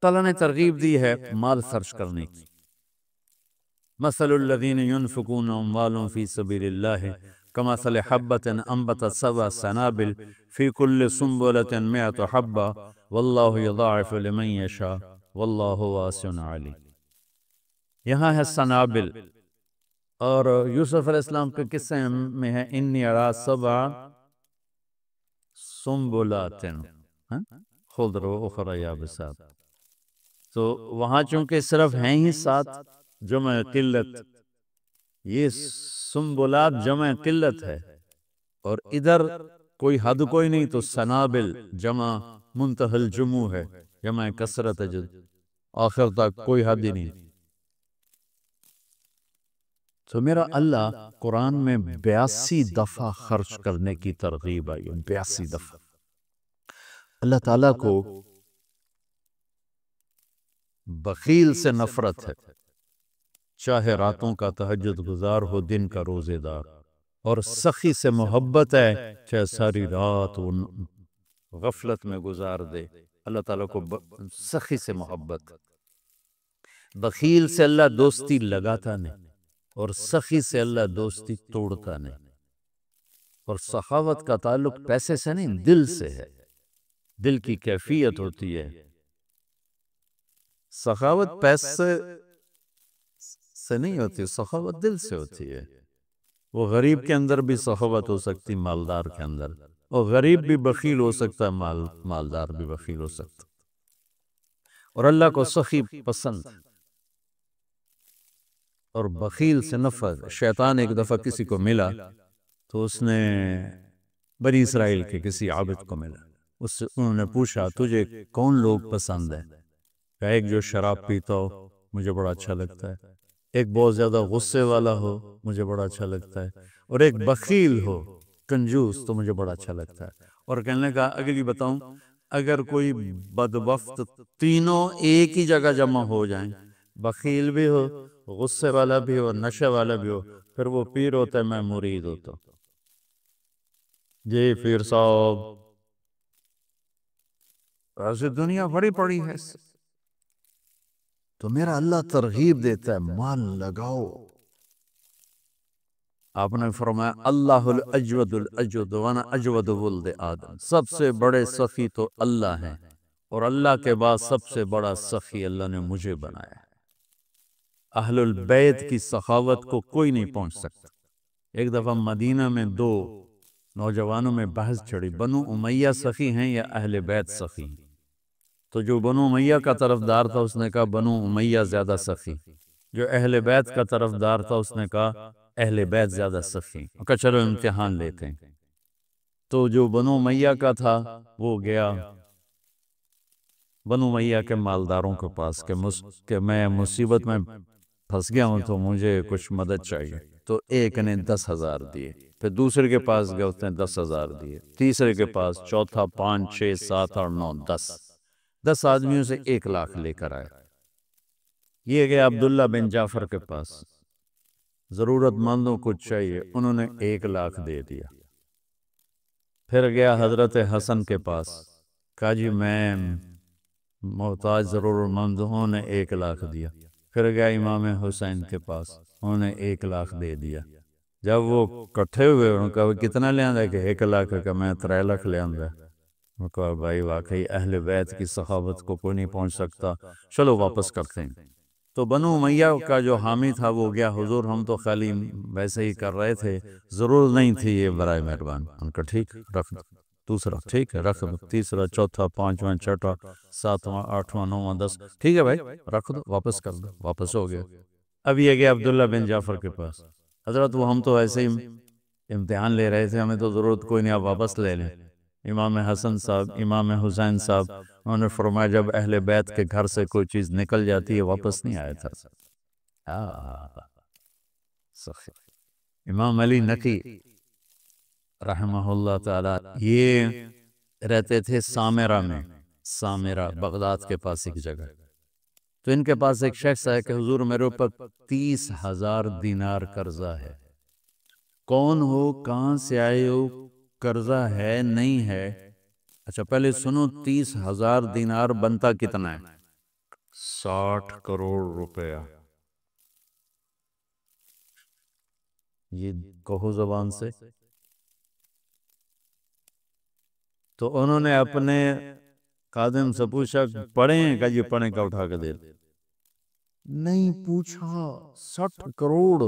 تعالیٰ نے ترغیب دی ہے مال خرچ کرنے کی۔ مثل الذین ينفقون اموالهم فی سبیل اللہ کمثل حبۃ انبتت سبع سنابل فی کل سنبلۃ مئۃ حبۃ واللہ یضاعف لمن یشاء واللہ واسع علیم۔ یہاں ہے سنابل، اور یوسف علیہ السلام کے قصے میں ہے انی ارا سبع سنبلات خضر و اخری یابسات۔ تو وہاں چونکہ صرف ہیں ہی 7 جمع قلت، یہ سنبلات جمع قلت ہے، اور ادھر کوئی حد کوئی نہیں، تو سنابل جمع منتہی الجموع ہے، جمع کثرت ہے، آخر تک کوئی حد ہی نہیں۔ تو میرا اللہ قرآن میں 82 دفعہ خرچ کرنے کی ترغیب آئی ہے، 82 دفعہ۔ اللہ تعالیٰ کو بخیل سے نفرت ہے، چاہے راتوں کا تہجد گزار ہو دن کا روزے دار، اور سخی سے محبت ہے، چاہے ساری رات وہ غفلت میں گزار دے، اللہ تعالیٰ کو سخی سے محبت۔ بخیل سے اللہ دوستی لگاتا نہیں، اور سخی سے اللہ دوستی توڑتا نہیں۔ اور سخاوت کا تعلق پیسے سے نہیں، دل سے ہے، دل کی کیفیت ہوتی ہے۔ سخاوت پیسے سے نہیں ہوتی، سخاوت دل سے ہوتی ہے۔ وہ غریب کے اندر بھی سخاوت ہو سکتی، مالدار کے اندر، اور غریب بھی بخیل ہو سکتا ہے، مالدار بھی بخیل ہو سکتا۔ اور اللہ کو سخی پسند اور بخیل سے نفرت۔ شیطان ایک دفعہ کسی کو ملا تو اس نے بنی اسرائیل کے کسی عابد کو ملا، اس سے انہوں نے پوچھا تجھے کون لوگ پسند ہے؟ کہا ایک جو شراب پیتا ہو مجھے بڑا اچھا لگتا ہے، ایک بہت زیادہ غصے والا ہو مجھے بڑا اچھا لگتا ہے، اور ایک بخیل ہو کنجوس تو مجھے بڑا اچھا لگتا ہے۔ اور کہنے کا اگلی بتاؤں، اگر کوئی بدبخت تینوں ایک ہی جگہ جمع ہو جائیں، بخیل بھی ہو، غصے والا بھی ہو، نشے والا بھی ہو، پھر وہ پیر ہوتا ہے، میں مرید ہوتا ہوں۔ جی پیر صاحب، ایسے دنیا بڑی پڑی ہے۔ تو میرا اللہ ترغیب دیتا ہے مال لگاؤ۔ آپ نے فرمایا اللہ الاجود الاجود وانا اجود ولد آدم، سب سے بڑے سخی تو اللہ ہیں، اور اللہ کے بعد سب سے بڑا سخی اللہ نے مجھے بنایا ہے۔ اہل البیت کی سخاوت کو کوئی نہیں پہنچ سکتا۔ ایک دفعہ مدینہ میں 2 نوجوانوں میں بحث چڑھی، بنو امیہ سخی ہیں یا اہل بیت سخی ہیں؟ تو جو بنو امیہ کا طرفدار تھا اس نے کہا بنو امیہ زیادہ سخی، جو اہل بیت کا طرفدار تھا اس نے کہا اہل بیت زیادہ سخی۔ کہا چلو امتحان لیتے ہیں۔ تو جو بنو امیہ کا تھا وہ گیا بنو امیہ کے مالداروں کے پاس کہ میں مصیبت میں پھنس گیا ہوں تو مجھے کچھ مدد چاہیے۔ تو ایک نے 10,000 دیے، پھر دوسرے کے پاس گئے اس نے 10,000 دیے، تیسرے کے پاس، چوتھا 5 6 7 8 9 10 آدمیوں سے 1 لاکھ لے کر آئے۔ یہ گیا عبداللہ بن جعفر کے پاس، ضرورت مندوں کو چاہیے، انہوں نے 1 لاکھ دے دیا۔ پھر گیا حضرت حسن کے پاس، کہا جی میں محتاج ضرورت مند ہوں، نے 1 لاکھ دیا۔ پھر گیا امام حسین کے پاس، انہوں نے 1 لاکھ دے دیا۔ جب وہ کٹھے ہوئے انہوں نے کہا کتنا لے آندہ ہے؟ کہ 1 لاکھ کا، میں 3 لاکھ لے آندہ ہے۔ انہوں نے کہا بھائی واقعی اہل بیت کی سخاوت کو کوئی نہیں پہنچ سکتا، چلو واپس کرتے ہیں۔ تو بنو امیہ کا جو حامی تھا وہ گیا، حضور ہم تو خالی ویسے ہی کر رہے تھے، ضرور نہیں تھی، یہ برائے مہربان۔ ان کا ٹھیک رکھ دو، دوسرا ٹھیک ہے رکھ دو، تیسرا چوتھا 5واں 6واں 7واں 8واں 9واں 10، ٹھیک ہے بھائی رکھ دو، واپس کر دو، واپس ہو گیا۔ اب یہ گیا عبداللہ بن جعفر کے پاس، حضرت وہ ہم تو ایسے ہی امتحان لے رہے تھے، ہمیں تو ضرورت کوئی نہیں، آپ واپس لے لیں۔ امام حسن صاحب، امام حسین صاحب، انہوں نے فرمایا جب اہل بیت کے گھر سے کوئی چیز نکل جاتی ہے واپس نہیں آیا تھا۔ امام علی نقی رحمہ اللہ تعالی یہ رہتے تھے سامرہ میں، سامرہ بغداد کے پاس ایک جگہ۔ تو ان کے پاس ایک شخص ہے کہ حضور میرے اوپر 30,000 دینار قرضہ ہے۔ کون ہو، کہاں سے آئے ہو، قرضہ ہے نہیں ہے؟ اچھا پہلے سنو، 30,000 دینار بنتا کتنا ہے؟ 60 کروڑ روپیہ، یہ کہو زبان سے۔ تو انہوں نے اپنے خادم سے پوچھا پڑھیں کہ یہ پڑھیں کا اٹھا کے دے، نہیں پوچھا، 60 کروڑ۔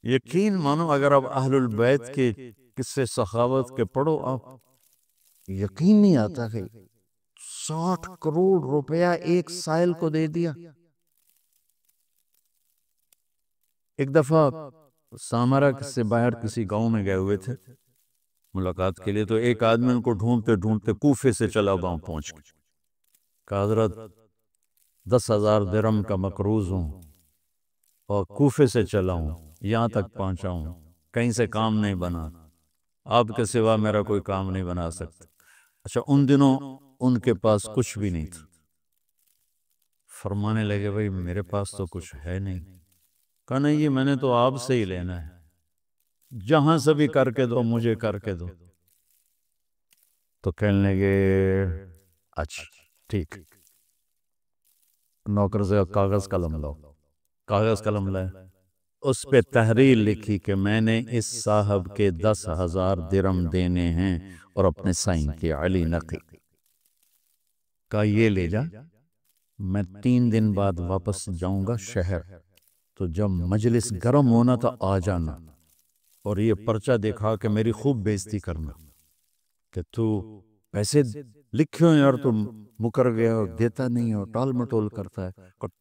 یقین مانو اگر آپ اہل البیت کے قصے سخاوت کے پڑھو، آپ یقین نہیں آتا کہ 60 کروڑ روپیہ ایک سائل کو دے دیا۔ ایک دفعہ سامرا سے باہر کسی گاؤں میں گئے ہوئے تھے ملاقات کے لیے، تو ایک آدمی ان کو ڈھونڈتے ڈھونڈتے کوفے سے چلا گاؤں پہنچ گیا، کہا حضرت 10,000 درہم کا مقروض ہوں اور کوفے سے چلا ہوں، یہاں تک پہنچا ہوں، کہیں سے کام نہیں بنا، آپ کے سوا میرا کوئی کام نہیں بنا سکتا۔ اچھا، ان دنوں ان کے پاس کچھ بھی نہیں تھا۔ فرمانے لگے بھائی میرے پاس تو کچھ ہے نہیں۔ کہا نہیں، یہ میں نے تو آپ سے ہی لینا ہے، جہاں سے بھی کر کے دو مجھے کر کے دو۔ تو کہنے لگے اچھا ٹھیک، نوکر سے کاغذ قلم لاؤ۔ کاغذ قلم لائے، اس پہ تحریر لکھی کہ میں نے اس صاحب کے 10,000 درہم دینے ہیں اور اپنے سائن کے علی نقی۔ کہا یہ لے جا، میں 3 دن بعد واپس جاؤں گا شہر، تو جب مجلس گرم ہونا تو آ جانا، اور یہ پرچہ دکھا کہ میری خوب بےزتی کرنا کہ تو پیسے لکھے ہوئے اور تو مکر گیا اور دیتا نہیں اور ٹال مٹول کرتا ہے،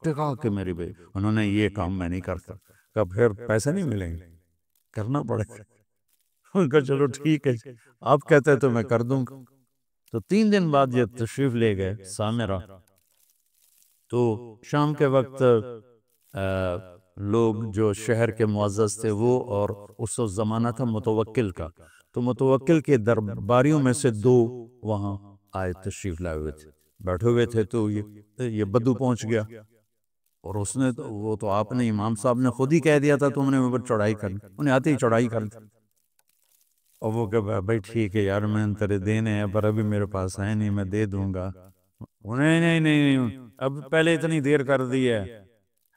ٹکا کہ میری بے۔ انہوں نے یہ کام میں نہیں کرتا۔ کہا پھر پیسے نہیں ملیں گے، کرنا پڑے گا۔ ان کا چلو ٹھیک ہے، آپ کہتے ہیں تو میں کر دوں گا۔ تو 3 دن بعد یہ تشریف لے گئے سامرا۔ تو شام کے وقت لوگ جو شہر کے معزز تھے وہ، اور اس وقت زمانہ تھا متوکل کا، تو متوکل کے درباریوں میں سے 2 وہاں آئے، تشریف لائے ہوئے تھے، بیٹھے ہوئے تھے۔ تو یہ بدو پہنچ گیا، اور اس نے وہ تو آپ نے امام صاحب نے خود ہی کہہ دیا تھا تم نے اوپر چڑھائی کرنی، انہیں آتے ہی چڑھائی کر دی۔ اور وہ کہ بھائی ٹھیک ہے یار، میں تیرے دینے ہیں پر ابھی میرے پاس ہے نہیں، میں دے دوں گا۔ نہیں نہیں نہیں، اب پہلے اتنی دیر کر دی ہے،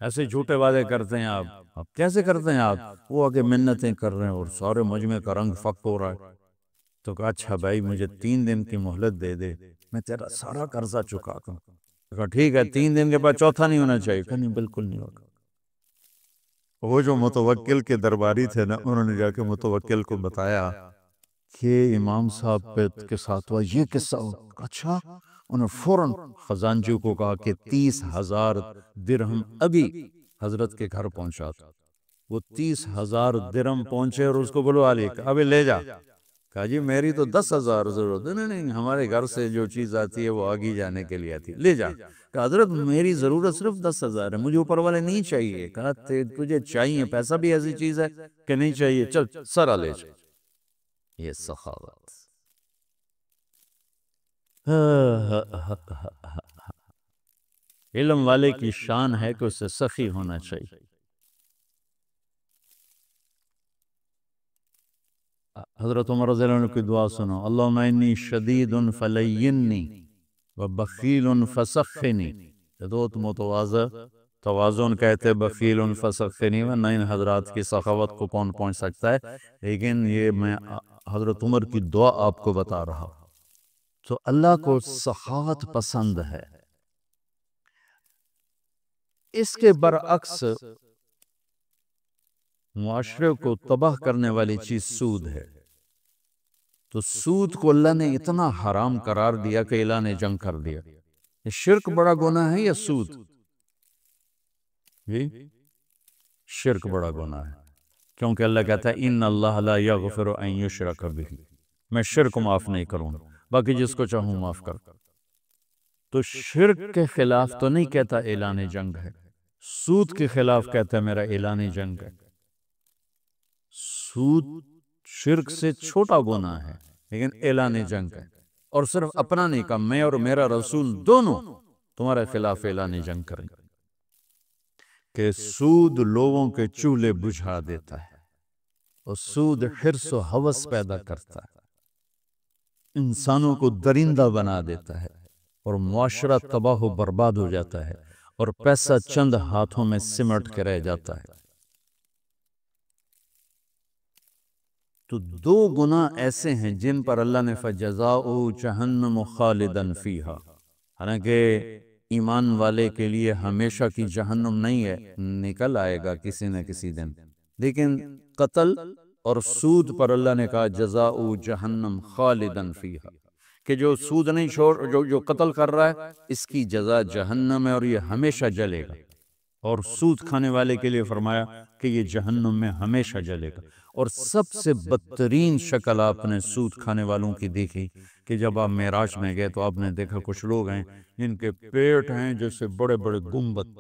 ایسے جھوٹے وعدے کرتے ہیں آپ کیسے کرتے ہیں آپ؟ وہ آگے منتیں کر رہے ہیں اور سارے مجمع کا رنگ فک ہو رہا ہے۔ تو کہا اچھا بھائی مجھے 3 دن کی مہلت دے دے، میں تیرا سارا قرضہ چکا دوں۔ کہا ٹھیک ہے، 3 دن کے بعد چوتھا نہیں ہونا چاہیے۔ کہا نہیں بالکل نہیں ہوگا۔ وہ جو متوکل کے درباری تھے نا، انہوں نے جا کے متوکل کو بتایا کہ امام صاحب کے ساتھ ہوا یہ قصہ۔ اچھا، انہوں نے فوراً خزانچی کو کہا کہ 30,000 درہم ابھی حضرت کے گھر پہنچا تھا۔ وہ 30,000 درہم پہنچے اور اس کو بلوا لیا، ابھی لے جا۔ کہا جی میری تو 10,000 ضرورت ہے۔ نہیں، ہمارے گھر سے جو چیز آتی ہے وہ آگے جانے کے لیے آتی ہے، لے جا۔ کہا حضرت میری ضرورت صرف 10,000 ہے، مجھے اوپر والے نہیں چاہیے۔ کہا تجھے چاہیے، پیسہ بھی ایسی چیز ہے کہ نہیں چاہیے، چل سارا لے جا۔ یہ سخاوت، علم والے کی شان ہے کہ اسے سخی ہونا چاہیے۔ حضرت عمر رضی اللہ عنہ کی دعا سنو، اللہم انی شدید فلینی وبخیل فسخنی۔ دوت متواضع توازن کہتے بخیل فسخنی، ورنہ ان حضرات کی سخاوت کو کون پہنچ سکتا ہے؟ لیکن یہ میں حضرت عمر کی دعا آپ کو بتا رہا ہوں۔ تو اللہ کو سخاوت پسند ہے۔ اس کے برعکس معاشرے کو تباہ کرنے والی چیز سود ہے۔ تو سود کو اللہ نے اتنا حرام قرار دیا کہ اعلان جنگ کر دیا۔ یہ شرک بڑا گناہ ہے یا سود؟ جی شرک بڑا گناہ ہے، کیونکہ اللہ کہتا ہے ان اللہ لا یغفر ان یشرک بہ، میں شرک معاف نہیں کروں، باقی جس کو چاہوں معاف کر۔ تو شرک کے خلاف تو نہیں کہتا اعلان جنگ ہے، سود کے خلاف کہتا ہے میرا اعلان جنگ ہے۔ سود شرک سے چھوٹا گناہ ہے لیکن اعلان جنگ ہے، اور صرف اپنا نہیں کہا، میں اور میرا رسول دونوں تمہارے خلاف اعلان جنگ کریں گے۔ کہ سود لوگوں کے چولہے بجھا دیتا ہے، اور سود حرص و ہوس پیدا کرتا ہے، انسانوں کو درندہ بنا دیتا ہے، اور معاشرہ تباہ و برباد ہو جاتا ہے اور پیسہ چند ہاتھوں میں سمٹ کے رہ جاتا ہے۔ تو دو گناہ ایسے ہیں جن پر اللہ نے فَجَزَاؤُهُ جَهَنَّمُ خَالِدًا فِيهَا، حالانکہ ایمان والے کے لیے ہمیشہ کی جہنم نہیں ہے، نکل آئے گا کسی نہ کسی دن، لیکن قتل اور سود پر اللہ نے کہا جزاؤ جہنم خالدن فیہا، کہ جو سود نہیں چھوڑ جو قتل کر رہا ہے اس کی جزا جہنم ہے اور یہ ہمیشہ جلے گا، اور سود کھانے والے کے لیے فرمایا کہ یہ جہنم میں ہمیشہ جلے گا۔ اور سب سے بدترین شکل آپ نے سود کھانے والوں کی دیکھی کہ جب آپ معراج میں گئے تو آپ نے دیکھا کچھ لوگ ہیں جن کے پیٹ ہیں جیسے بڑے بڑے گنبد،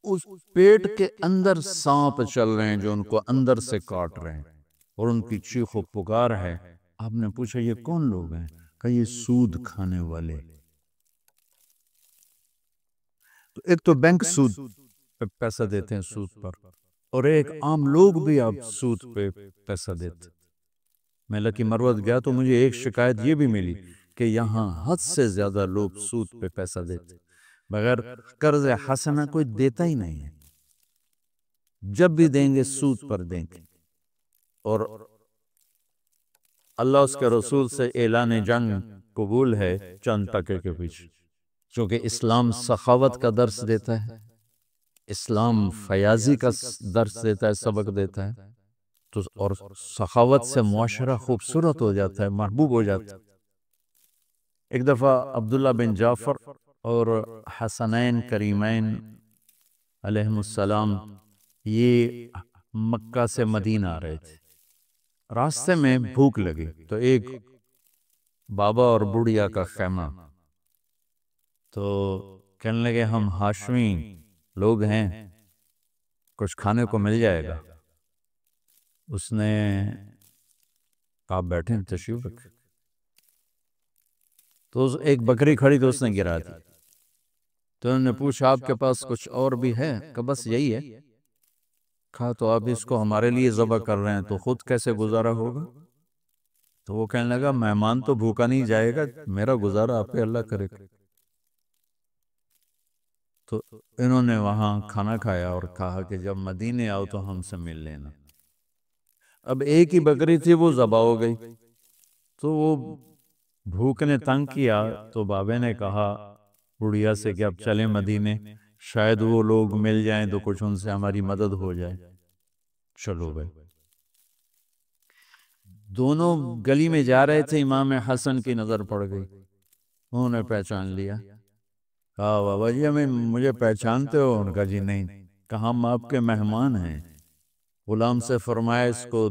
اس پیٹ کے اندر سانپ چل رہے ہیں جو ان کو اندر سے کاٹ رہے ہیں، اور ان کی چیخ و پکار ہے۔ آپ نے پوچھا یہ کون لوگ ہیں؟ کہ یہ سود کھانے والے۔ تو ایک تو بینک سود پہ پیسہ دیتے ہیں، سود پر، اور ایک عام لوگ بھی آپ سود پہ پیسہ دیتے۔ میں لکی مروت گیا تو مجھے ایک شکایت یہ بھی ملی کہ یہاں حد سے زیادہ لوگ سود پہ پیسہ دیتے، بغیر قرض حسنہ کوئی دیتا ہی نہیں ہے، جب بھی دیں گے سود پر دیں گے۔ اور اللہ اس کے رسول سے اعلان جنگ قبول ہے چند ٹکے کے پیچھے، چونکہ اسلام سخاوت کا درس دیتا ہے، اسلام فیاضی کا درس دیتا ہے، سبق دیتا ہے، تو اور سخاوت سے معاشرہ خوبصورت ہو جاتا ہے، محبوب ہو جاتا ہے۔ ایک دفعہ عبداللہ بن جعفر اور حسنین کریمین علیہم السلام یہ مکہ سے مدینہ آ رہے تھے، راستے میں بھوک لگی تو ایک بابا اور بڑھیا کا خیمہ، تو کہنے لگے ہم ہاشمی لوگ ہیں، کچھ کھانے کو مل جائے گا؟ اس نے کہا بیٹھیں تشریف رکھیں، تو ایک بکری کھڑی تو اس نے گرا دی، تو انہوں نے پوچھا آپ کے پاس کچھ اور بھی ہے؟ کہ بس یہی ہے۔ کہا تو آپ اس کو ہمارے لیے ذبح کر رہے ہیں تو خود کیسے گزارا ہوگا؟ تو وہ کہنے لگا مہمان تو بھوکا نہیں جائے گا، میرا گزارا آپ پہ اللہ کرے گا۔ تو انہوں نے وہاں کھانا کھایا اور کہا کہ جب مدینے آؤ تو ہم سے مل لینا۔ اب ایک ہی بکری تھی، وہ ذبح ہو گئی، تو وہ بھوک نے تنگ کیا، تو بابے نے کہا بڑھیا سے کہ اب چلیں مدینے، شاید وہ لوگ مل جائیں تو کچھ ان سے ہماری مدد ہو جائے۔ چلو بھائی، دونوں گلی میں جا رہے تھے، امام حسن کی نظر پڑ گئی، انہوں نے پہچان لیا۔ کہا بابا جی مجھے پہچانتے ہو؟ ان کا جی نہیں۔ کہا ہم آپ کے مہمان ہیں۔ غلام سے فرمایا اس کو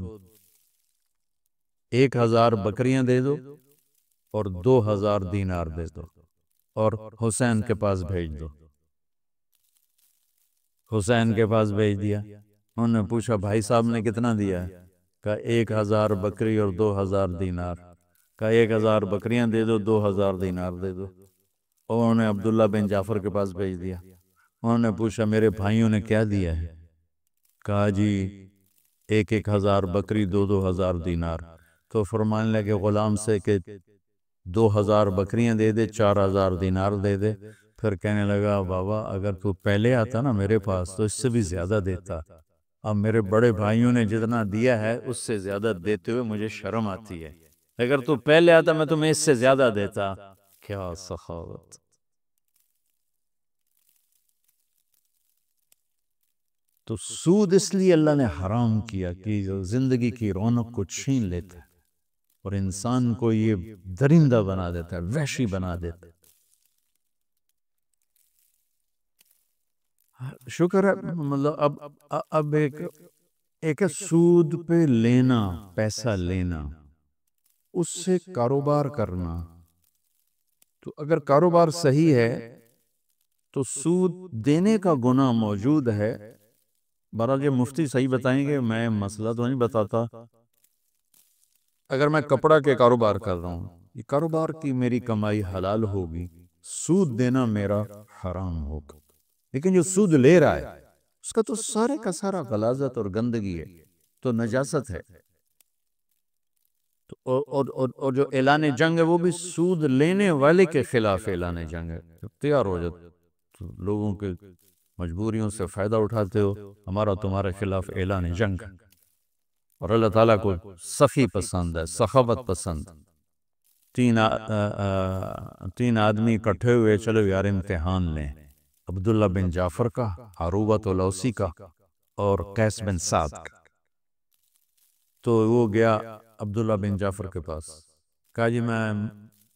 1000 بکریاں دے دو اور 2000 دینار دے دو اور حسین کے پاس بھیج دو۔ حسین کے پاس بھیج دیا۔ انہوں نے پوچھا بھائی صاحب نے کتنا دیا ہے؟ کہا 1000 بکری اور 2000 دینار۔ کہا 1000 بکریاں دے دو، 2000 دینار دے دو۔ اور انہوں نے عبداللہ بن جعفر کے پاس بھیج دیا۔ انہوں نے پوچھا میرے بھائیوں نے کیا دیا ہے؟ کہا جی 1000 بکری، 2000 دینار۔ تو فرمانے لگے غلام سے کہ 2000 بکریاں دے دے، 4000 دینار دے دے۔ پھر کہنے لگا بابا اگر تو پہلے آتا نا میرے پاس تو اس سے بھی زیادہ دیتا، اب میرے بڑے بھائیوں نے جتنا دیا ہے اس سے زیادہ دیتے ہوئے مجھے شرم آتی ہے، اگر تو پہلے آتا میں تمہیں اس سے زیادہ دیتا۔ کیا سخاوت! تو سود اس لیے اللہ نے حرام کیا کہ زندگی کی رونق کو چھین لیتا ہے اور انسان کو یہ درندہ بنا دیتا ہے، وحشی بنا دیتا ہے۔ شکر ہے مطلب اب ایک سود پہ لینا، پیسہ لینا، اس سے کاروبار کرنا، تو اگر کاروبار صحیح ہے تو سود دینے کا گناہ موجود ہے۔ بہرحال یہ مفتی صحیح بتائیں گے، میں مسئلہ تو نہیں بتاتا۔ اگر میں کپڑا کے کاروبار کر رہا ہوں، یہ کاروبار کی میری کمائی حلال ہوگی، سود دینا میرا حرام ہوگا، لیکن جو سود لے رہا ہے اس کا تو سارے کا سارا غلاظت اور گندگی ہے، تو نجاست ہے، اور جو اعلان جنگ ہے وہ بھی سود لینے والے کے خلاف اعلان جنگ ہے۔ تیار ہو جاتے تو لوگوں کے مجبوریوں سے فائدہ اٹھاتے ہو، ہمارا تمہارے خلاف اعلان جنگ ہے۔ اور اللہ تعالیٰ کو سخی پسند ہے، سخاوت پسند۔ تین آدمی اکٹھے ہوئے، چلو یار امتحان لیں، عبداللہ بن جعفر کا، عروبۃ الاوسی کا اور قیس بن سعد کا۔ تو وہ گیا عبداللہ بن جعفر کے پاس، کہا جی میں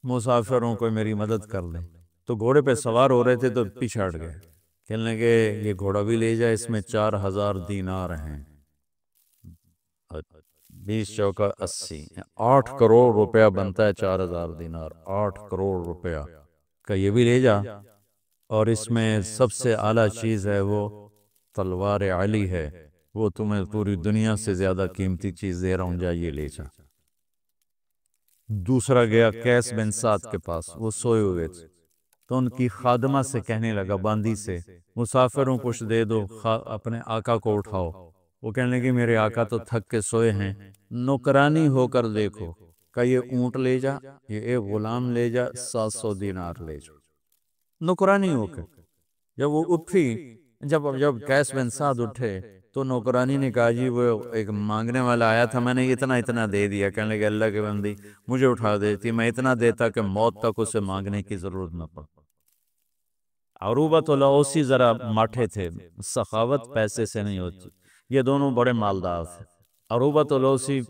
مسافر ہوں، کوئی میری مدد کر لیں۔ تو گھوڑے پہ سوار ہو رہے تھے تو پیچھے ہٹ گئے، کہنے لگے یہ گھوڑا بھی لے جائے، اس میں 4000 دینار ہیں، 20 چوکا 80، 8 کروڑ روپیہ بنتا ہے 4000 دینار، 8 کروڑ روپیہ کا یہ بھی لے جا، اور اس میں سب سے اعلیٰ چیز ہے وہ تلوار علی ہے، وہ تمہیں پوری دنیا سے زیادہ قیمتی چیز دے رہا ہوں، جا یہ لے جا۔ دوسرا گیا قیس بن سعد کے پاس، وہ سوئے ہوئے تھے، تو ان کی خادمہ سے کہنے لگا، باندی سے، مسافروں کچھ دے دو، اپنے آقا کو اٹھاؤ۔ وہ کہنے لگے میرے آقا تو تھک کے سوئے ہیں، نوکرانی ہو کر دیکھو، کہ یہ اونٹ لے جا، یہ ایک غلام لے جا، 700 دینار لے جا، نوکرانی ہو کے۔ جب وہ اٹھی، جب قیس بن سعد اٹھے تو نوکرانی نے کہا جی وہ ایک مانگنے والا آیا تھا، میں نے اتنا دے دیا۔ کہنے لگے اللہ کے بندی مجھے اٹھا دیتی، میں اتنا دیتا کہ موت تک اسے مانگنے کی ضرورت نہ پڑ۔ عروبۃ الاوسی ذرا ماٹھے تھے، سخاوت پیسے سے نہیں ہوتی، یہ دونوں بڑے مالدار تھے۔ عروبۃ الاوسی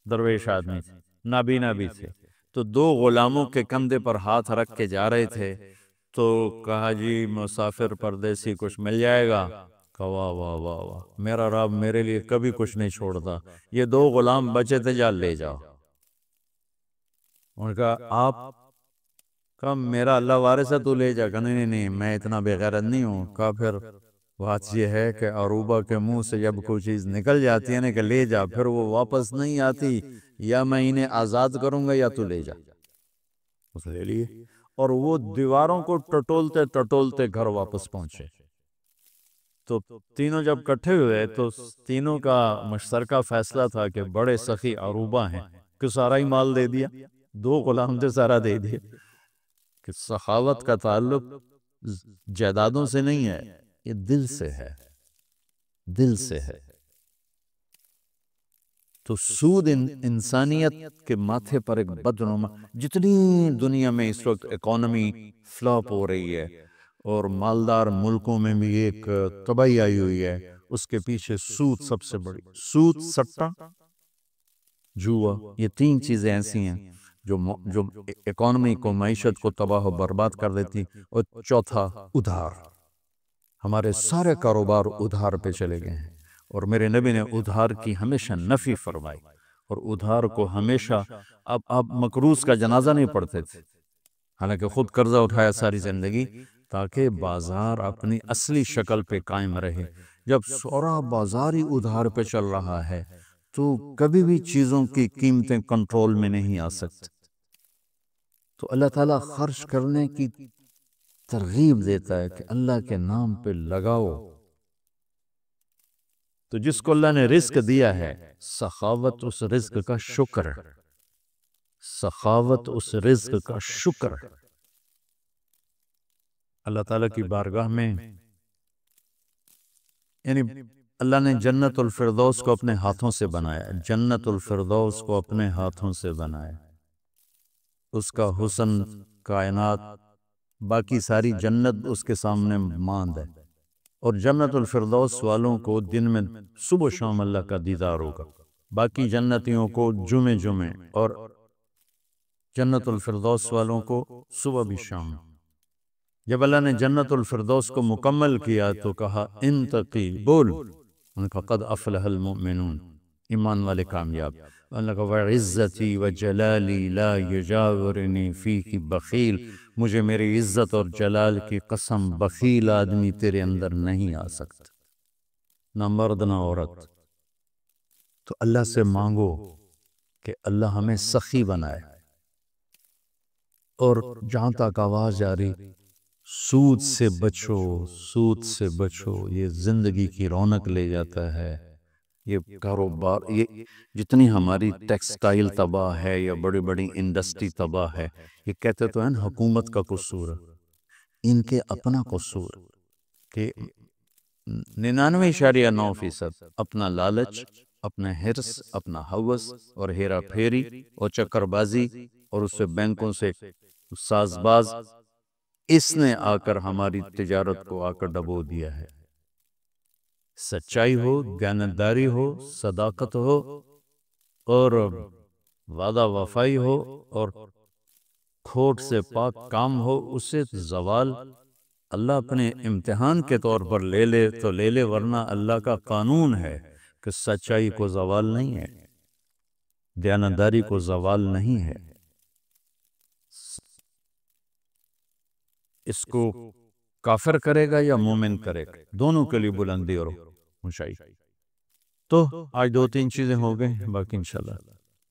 درویش آدمی تھے، نابینا بھی تھے، تو 2 غلاموں کے کندھے پر ہاتھ رکھ کے جا رہے تھے، تو کہا جی مسافر پردیسی کچھ مل جائے گا؟ کہا واہ واہ واہ واہ، میرا رب میرے لیے کبھی کچھ نہیں چھوڑتا، یہ 2 غلام بچے تھے، جا لے جاؤ۔ انہوں نے کہا آپ کہا میرا اللہ وارث ہے، تو لے جا۔ کہا نہیں میں اتنا بے غیرت نہیں ہوں۔ کہا پھر بات یہ ہے کہ عروبہ کے منہ سے جب کوئی چیز نکل جاتی ہے نا کہ لے جا، پھر وہ واپس نہیں آتی، یا میں انہیں آزاد کروں گا یا تو لے جا۔ اس لے لیے، اور وہ دیواروں کو ٹٹولتے ٹٹولتے گھر واپس پہنچے۔ تو تینوں جب کٹھے ہوئے تو تینوں کا مشترکہ فیصلہ تھا کہ بڑے سخی عروبہ ہیں کہ سارا ہی مال دے دیا، 2 غلام تھے، سارا دے دیا۔ کہ سخاوت کا تعلق جائیدادوں سے نہیں ہے، یہ دل سے ہے، دل سے ہے۔ تو سود انسانیت کے ماتھے پر ایک بدنما، جتنی دنیا میں اس وقت اکانومی فلاپ ہو رہی ہے اور مالدار ملکوں میں بھی ایک تباہی آئی ہوئی ہے، اس کے پیچھے سود سب سے بڑی، سود، سٹہ، جوا، یہ 3 چیزیں ایسی ہیں جو اکانومی کو، معیشت کو تباہ و برباد کر دیتی۔ اور چوتھا ادھار، ہمارے سارے کاروبار ادھار پہ چلے گئے ہیں، اور میرے نبی نے ادھار کی ہمیشہ نفی فرمائی، اور ادھار کو ہمیشہ، اب آپ مقروض کا جنازہ نہیں پڑھتے تھے، حالانکہ خود قرضہ اٹھایا ساری زندگی تاکہ بازار اپنی اصلی شکل پہ قائم رہے۔ جب سورا بازار ہی ادھار پہ چل رہا ہے تو کبھی بھی چیزوں کی قیمتیں کنٹرول میں نہیں آ سکتی۔ تو اللہ تعالیٰ خرچ کرنے کی ترغیب دیتا ہے کہ اللہ کے نام پہ لگاؤ۔ تو جس کو اللہ نے رزق دیا ہے، سخاوت اس رزق کا شکر ہے، سخاوت اس رزق کا شکر ہے۔ اللہ تعالیٰ کی بارگاہ میں، یعنی اللہ نے جنت الفردوس کو اپنے ہاتھوں سے بنایا، جنت الفردوس کو اپنے ہاتھوں سے بنایا، اس کا حسن کائنات، باقی ساری جنت اس کے سامنے ماند ہے، اور جنت الفردوس والوں کو دن میں صبح و شام اللہ کا دیدار ہوگا، باقی جنتیوں کو جمعے، اور جنت الفردوس والوں کو صبح بھی شام۔ جب اللہ نے جنت الفردوس کو مکمل کیا تو کہا انتقی، بول، ان کا قد افلح المؤمنون، ایمان والے کامیاب۔ اللہ کا وعزتی وجلالی لا یجاورنی فیک بخیل، مجھے میری عزت اور جلال کی قسم بخیل آدمی تیرے اندر نہیں آ سکتا، نہ مرد نہ عورت۔ تو اللہ سے مانگو کہ اللہ ہمیں سخی بنائے، اور جہاں تک آواز جاری، سود سے بچو، سود سے بچو، یہ زندگی کی رونق لے جاتا ہے، یہ کاروبار، یہ جتنی ہماری ٹیکسٹائل تباہ ہے یا بڑی بڑی انڈسٹری تباہ ہے، یہ کہتے تو ہیں نا حکومت کا قصور ہے، ان کے اپنا قصور کہ 99.9% اپنا لالچ، اپنا حرص، اپنا ہوس اور ہیرا پھیری اور چکر بازی اور اس سے بینکوں سے ساز باز، اس نے آ کر ہماری تجارت کو آ کر ڈبو دیا ہے۔ سچائی ہو، دیانتداری ہو، صداقت ہو اور وعدہ وفائی ہو اور کھوٹ سے پاک کام ہو، اس سے زوال اللہ اپنے امتحان کے طور پر لے لے تو لے لے، ورنہ اللہ کا قانون ہے کہ سچائی کو زوال نہیں ہے، دیانتداری کو زوال نہیں ہے۔ اس کو کافر کرے گا یا مومن کرے گا، دونوں کے لیے بلندی اور اونچائی۔ تو آج 2-3 چیزیں ہو گئیں، باقی انشاءاللہ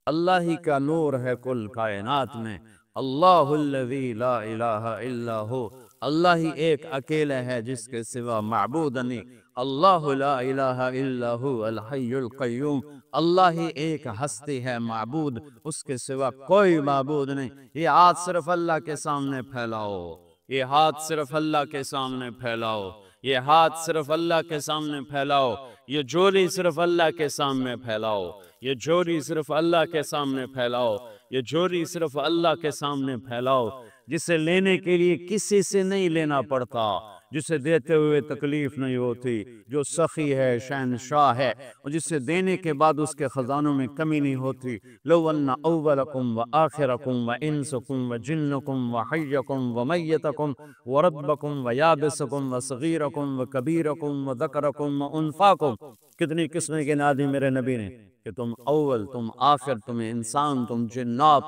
اللہ ہی کا نور ہے کل کائنات میں، اللہ الذی لا الہ الا ہو، اللہ ہی ایک اکیلے ہے جس کے سوا معبود نہیں، اللہ لا الہ الا ہو الحی القیوم، اللہ ہی ایک ہستی ہے معبود، اس کے سوا کوئی معبود نہیں۔ یہ ہاتھ صرف اللہ کے سامنے پھیلاؤ، یہ ہاتھ صرف اللہ کے سامنے پھیلاؤ، یہ ہاتھ صرف اللہ کے سامنے پھیلاؤ، یہ جولی صرف اللہ کے سامنے پھیلاؤ، یہ جولی صرف اللہ کے سامنے پھیلاؤ، یہ جولی صرف اللہ کے سامنے پھیلاؤ، جسے لینے کے لیے کسی سے نہیں لینا پڑتا، جسے دیتے ہوئے تکلیف نہیں ہوتی، جو سخی ہے، شہنشاہ ہے، اور جسے دینے کے بعد اس کے خزانوں میں کمی نہیں ہوتی۔ لو ان اولکم و آخرکم و انسکم و جنکم و حیکم و میتکم و ربکم و یابسکم و صغیرکم و کبیرکم و ذکرکم و انفاکم، کتنی قسمیں گنا دی میرے نبی نے کہ تم اول، تم آخر، تم انسان، تم جنات،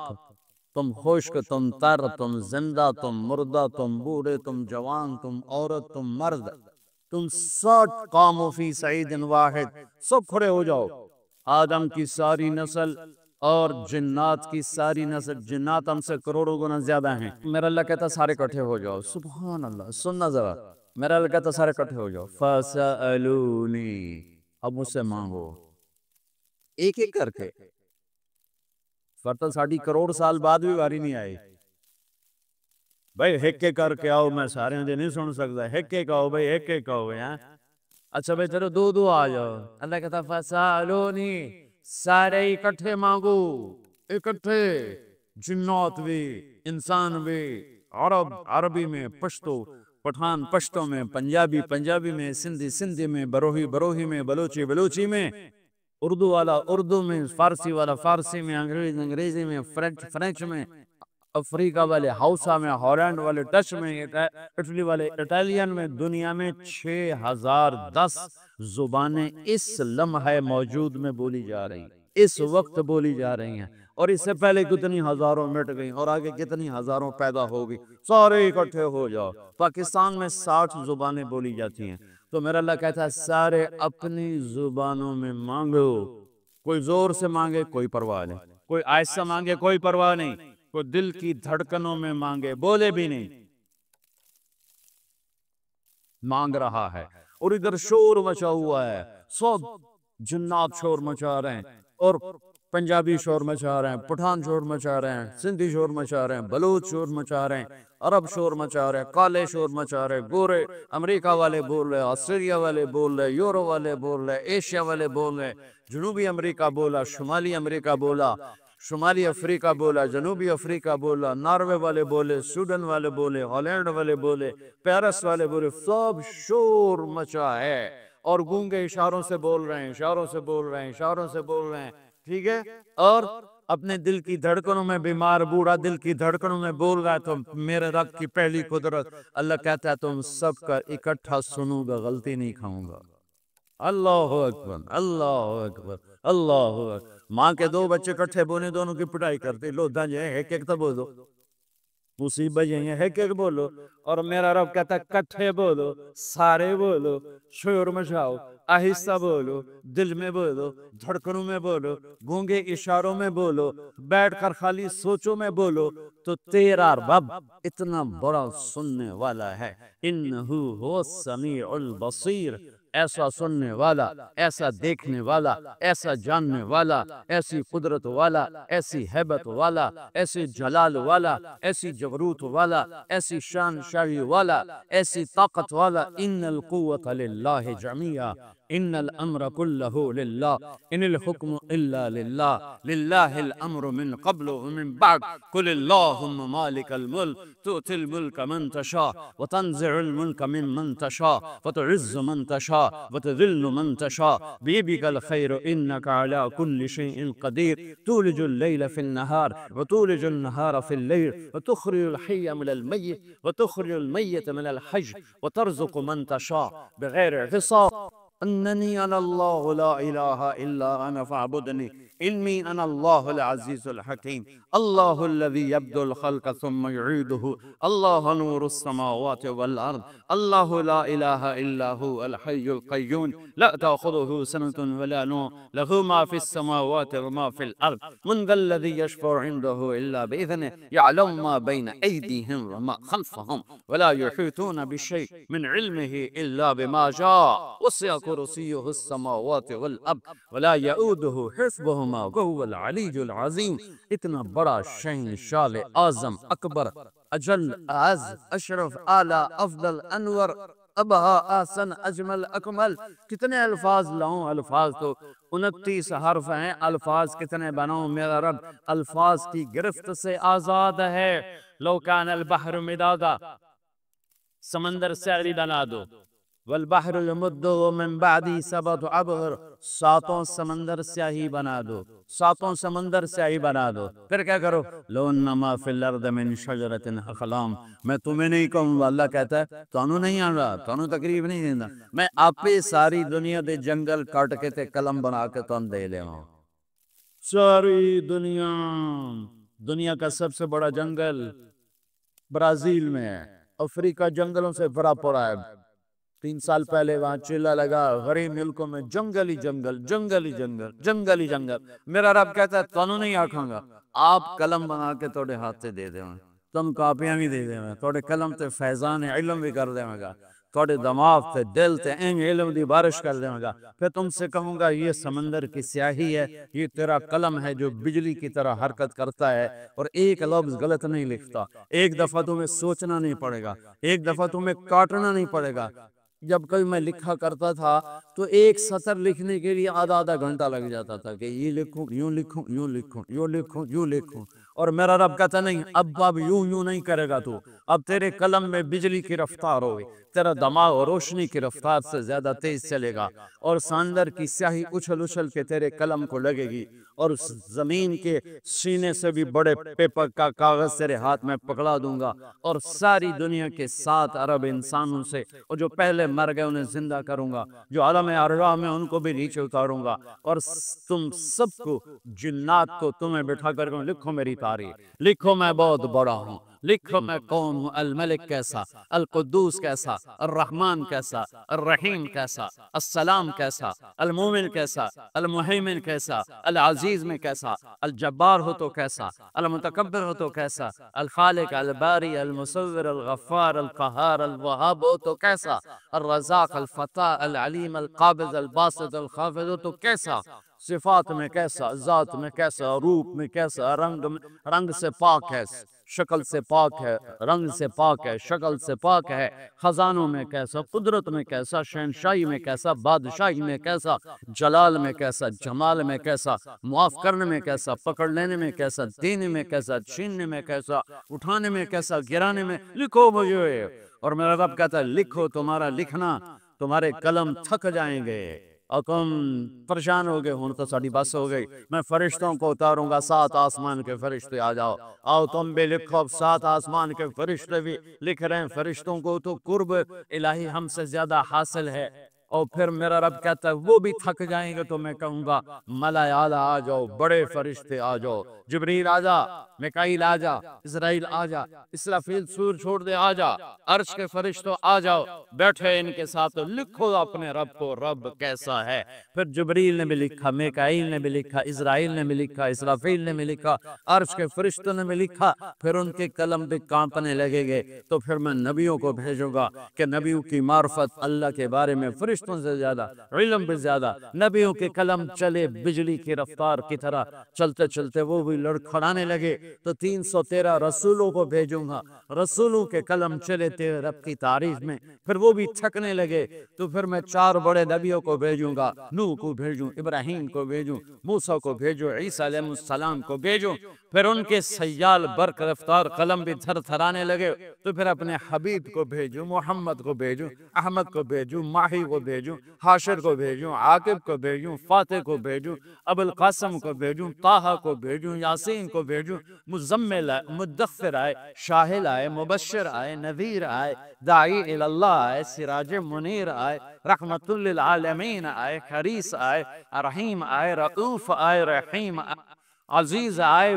تم خشک، تم تر، تم زندہ، تم مردہ، تم بوڑھے، تم جوان، تم عورت، تم مرد، تم 60 قاموا فی سعید واحد، سب کھڑے ہو جاؤ، آدم کی ساری نسل اور جنات کی ساری نسل، جنات ہم سے کروڑوں گنا زیادہ ہیں، میرا اللہ کہتا سارے اکٹھے ہو جاؤ، سبحان اللہ، سننا ذرا، میرا اللہ کہتا سارے اکٹھے ہو جاؤ، فَسَأَلُونِي، اب مجھ سے مانگو، ایک ایک کر کے، فرطل 60 کروڑ سال بعد بھی باری نہیں آئی، بھائی ایک ایک کر کے آؤ، میں سارے دے نہیں سن سکتا، ایک ایک آؤ بھائی، ایک ایک آؤ بھائی، اچھا بھائی چلو دو آ جاؤ، اللہ کہتا فَسَأَلُونِي، سارے اکٹھے مانگو، اکٹھے، جنات بھی، انسان بھی، عرب عربی میں، پشتو پٹھان پشتو میں، پنجابی پنجابی میں، سندھی سندھی میں، بروہی بروہی میں، بلوچی بلوچی میں، اردو والا اردو میں، فارسی والا فارسی میں، انگریز انگریزی میں، فرینچ فرینچ میں، افریقہ والے ہاؤسا میں، ہالینڈ والے ڈچ میں، اٹلی والے اٹالین میں، دنیا میں 6010 زبانیں اس لمحہ موجود میں بولی جا رہی ہیں، اس وقت بولی جا رہی ہیں، اور اس سے پہلے کتنی ہزاروں مٹ گئیں اور آگے کتنی ہزاروں پیدا ہوگی، سارے اکٹھے ہو جاؤ۔ پاکستان میں 60 زبانیں بولی جاتی ہیں، تو میرا اللہ کہتا ہے سارے اپنی زبانوں میں مانگو، کوئی زور سے مانگے کوئی پرواہ نہیں، کوئی آہستہ مانگے کوئی پرواہ نہیں، کوئی دل کی دھڑکنوں میں مانگے، بولے بھی نہیں، مانگ رہا ہے، اور ادھر شور مچا ہوا ہے، سب جنات شور مچا رہے ہیں، اور پنجابی شور مچا رہے ہیں، پٹھان شور مچا رہے ہیں، سندھی شور مچا رہے ہیں، بلوچ شور مچا رہے ہیں، عرب شور مچا رہے ہیں، کالے شور مچا رہے ہیں، گورے امریکہ والے بول رہے ہیں، آسٹریلیا والے بول رہے ہیں، یورو والے بول رہے ہیں، ایشیا والے بول رہے ہیں، جنوبی امریکہ بولا، شمالی امریکہ بولا، شمالی افریقہ بولا، جنوبی افریقہ بولا، ناروے والے بولے، سوڈن والے بولے، ہالینڈ والے بولے، پیرس والے بولے، سب شور مچا ہے، اور گونگے اشاروں سے بول رہے ہیں، اشاروں سے بول رہے ہیں، اشاروں سے بول رہے ہیں، ٹھیک ہے، اور اپنے دل کی دھڑکنوں میں بیمار بوڑھا دل کی دھڑکنوں میں بول رہا ہے، تو میرے رب کی پہلی قدرت اللہ کہتا ہے تم سب کا اکٹھا سنوں گا، غلطی نہیں کھاؤں گا۔ اللہ اکبر، اللہ اکبر، اللہ اکبر، ماں کے 2 بچے کٹھے بولے، دونوں کی پٹائی کرتے، لو دنجے ایک ایک تو بولو، مصیبت یہ ہے ایک ایک بولو، اور میرا رب کہتا ہے کٹھے بولو، سارے بولو، شور مچاؤ، آہستہ بولو، دل میں بولو، دھڑکنوں میں بولو، گونگے اشاروں میں بولو، بیٹھ کر خالی سوچوں میں بولو، تو تیرا رب اتنا بڑا سننے والا ہے، انہو هو السمیع البصیر، ایسا سننے والا، ایسا دیکھنے والا، ایسا جاننے والا، ایسی قدرت والا، ایسی ہیبت والا، ایسی جلال والا، ایسی جبروت والا، ایسی شان شاہی والا، ایسی طاقت والا. ان القوة للہ جميعا ان الامر كله للہ ان الحکم الا للہ للہ الامر من قبل ومن بعد قل اللہم مالک الملک تؤتی الملک من تشاء وتنزع الملک ممن تشاء وتعز من تشاء وتذل من تشاء بيدك الخير انك على كل شيء قدير تولج الليل في النهار وتولج النهار في الليل وتخرج الحي من الميت وتخرج الميت من الحي وترزق من تشاء بغير حساب انني انا الله لا اله الا انا فاعبدني علمي انا الله العزيز الحكيم الله الذي يبدأ الخلق ثم يعيده الله نور السماوات والارض الله لا اله الا هو الحي القيوم لا تأخذه سنة ولا نوم له ما في السماوات وما في الارض من ذا الذي يشفع عنده الا باذنه يعلم ما بين ايديهم وما خلفهم ولا يحيطون بشيء من علمه الا بما شاء وسع كرسيه السماوات والارض ولا يؤوده حفظهما وهو العلي العظيم. اتنا بڑا شہن شال اعظم اکبر اجل اعز اشرف اعلی افضل انور ابہا احسن اجمل اکمل. کتنے الفاظ لاؤں؟ الفاظ تو 29 حرف ہیں. الفاظ کتنے بناؤں میرا رب؟ الفاظ کی گرفت سے آزاد ہے. لو کان البحر مدادا، سمندر سیری بنا دو. والبحر یمدہ من بعدی سبعۃ ابحر، 7 سمندر سیاہی بنا دو. 7 سمندر سیاہی بنا دو. پھر کیا کرو؟ لو انما فی الارض من شجرۃ اقلام. میں تمہیں نہیں کہوں گا، اللہ کہتا ہے تانوں نہیں آ رہا، تانوں تکلیف نہیں دینا. میں آپ ساری دنیا دے جنگل کاٹ کے تے قلم بنا کے تم دے لے ہوں. ساری دنیا، دنیا کا سب سے بڑا جنگل برازیل میں ہے. افریقہ جنگلوں سے بھرا پڑا ہے. 3 سال پہلے وہاں چلا لگا، غریب ملکوں میں جنگلی جنگل جنگلی جنگل جنگلی جنگل. میرا رب کہتا ہے تانوں نہیں آکھاں گا، آپ قلم بنا کے توڑے ہاتھ سے دے دیں، تم کاپیاں بھی دے دیں، توڑے قلم تے فیضان علم بھی کر دیں گا، توڑے دماغ تے دل تے این علم دی بارش کر دیں گا. پھر تم سے کہوں گا یہ سمندر کی سیاہی ہے، یہ تیرا قلم ہے جو بجلی کی طرح حرکت کرتا ہے اور ایک لفظ غلط نہیں لکھتا. ایک دفعہ تمہیں سوچنا نہیں پڑے گا، ایک دفعہ تمہیں کاٹنا نہیں پڑے گا. جب کبھی میں لکھا کرتا تھا تو ایک سطر لکھنے کے لیے آدھا گھنٹہ لگ جاتا تھا کہ یہ لکھوں یوں لکھوں یوں لکھوں یوں لکھوں یوں لکھوں. اور میرا رب کہتا نہیں، اب یوں نہیں کرے گا تو. اب تیرے قلم میں بجلی کی رفتار ہوگی، تیرا دماغ روشنی کی رفتار سے زیادہ تیز چلے گا اور سمندر کی سیاہی اچھل اچھل کے تیرے قلم کو لگے گی اور زمین کے سینے سے بھی بڑے پیپر کا کاغذ تیرے ہاتھ میں پکڑا دوں گا اور ساری دنیا کے 7 ارب انسانوں سے، اور جو پہلے مر گئے انہیں زندہ کروں گا، جو عالم ارواح میں ان کو بھی نیچے اتاروں گا اور تم سب کو، جنات کو تمہیں بٹھا کر لکھو میری تاریخ، لکھو میں بہت بڑا ہوں، لکھو میں کون ہوں. الملک کیسا، القدوس کیسا، الرحمن کیسا، الرحیم کیسا، السلام کیسا، المومن کیسا، المہیمن کیسا، العزیز میں کیسا، الجبار ہو تو کیسا، المتکبر ہو تو کیسا، الخالق الباری المصور الغفار القہار الوہاب ہو تو کیسا، الرزاق الفتاح العلیم القابض الباسط الخافض ہو تو کیسا. صفات میں کیسا، ذات میں کیسا، روپ میں کیسا، رنگ سے پاک ہے، شکل سے پاک ہے، رنگ سے پاک ہے، شکل سے پاک ہے. خزانوں میں کیسا، قدرت میں کیسا، شہنشاہی میں کیسا، بادشاہی میں کیسا، جلال میں کیسا، جمال میں کیسا، معاف کرنے میں کیسا، پکڑ لینے میں کیسا، دینے میں کیسا، چھیننے میں کیسا، اٹھانے میں کیسا، گرانے میں. لکھو مجھے. اور میرا رب کہتا ہے لکھو. تمہارا لکھنا، تمہارے قلم تھک جائیں گے اور تم پریشان ہو گئے. ہوں تو ساڑی بس ہو گئی. میں فرشتوں کو اتاروں گا، 7 آسمان کے فرشتے آ جاؤ، آؤ تم بھی لکھو. اب 7 آسمان کے فرشتے بھی لکھ رہے ہیں. فرشتوں کو تو قرب الہی ہم سے زیادہ حاصل ہے. اور پھر میرا رب کہتا ہے وہ بھی تھک جائیں گے تو میں کہوں گا ملائے اعلیٰ آ جاؤ، بڑے فرشتے آ جاؤ، جبریل آ جا. میکائیل آ جا، اسرائیل آ جا، اسرافیل سور چھوڑ دے آ جا، عرش کے فرشتوں آ جاؤ، بیٹھے ان کے ساتھ، لکھو اپنے رب کو، رب کیسا ہے۔ پھر جبریل نے بھی لکھا، میکائیل نے بھی لکھا، اسرائیل نے بھی لکھا، اسرافیل نے بھی لکھا، عرش کے فرشتوں نے بھی لکھا۔ پھر ان کے قلم بھی کانپنے لگے گے، تو پھر میں نبیوں کو بھیجوں گا کہ نبیوں کی معرفت اللہ کے بارے میں فرشتوں سے زیادہ، علم بھی زیادہ، نبیوں کے قلم چلے بجلی کی رفتار کی طرح، چلتے چلتے وہ بھی لڑکھڑانے لگے، تو 313 رسولوں کو بھیجوں گا، رسولوں کے قلم چلے تیرے رب کی تعریف میں، پھر وہ بھی تھکنے لگے، تو پھر میں 4 بڑے نبیوں کو بھیجوں گا، نوح کو بھیجوں، ابراہیم کو بھیجوں، موسیٰ کو بھیجوں، عیسیٰ علیہ السلام کو بھیجوں، پھر ان کے سیال برق رفتار قلم بھی تھر تھرانے لگے، تو پھر اپنے حبیب کو بھیجوں، محمد کو بھیجوں، احمد کو بھیجوں، ماہی کو بھیجوں، حاشر کو بھیجوں، عاقب کو بھیجوں، فاتح کو بھیجوں، ابو القاسم کو بھیجوں، طٰہٰ کو بھیجوں، یاسین کو بھیجوں، مزمل آئے، مدثر آئے، شاہد آئے، مبشر آئے، نذیر آئے، داعی اللہ آئے، سراج منیر آئے، رحمت للعالمین آئے، حریص آئے، رحیم آئے، رؤوف آئے، رحیم آئے، عزیز آئے،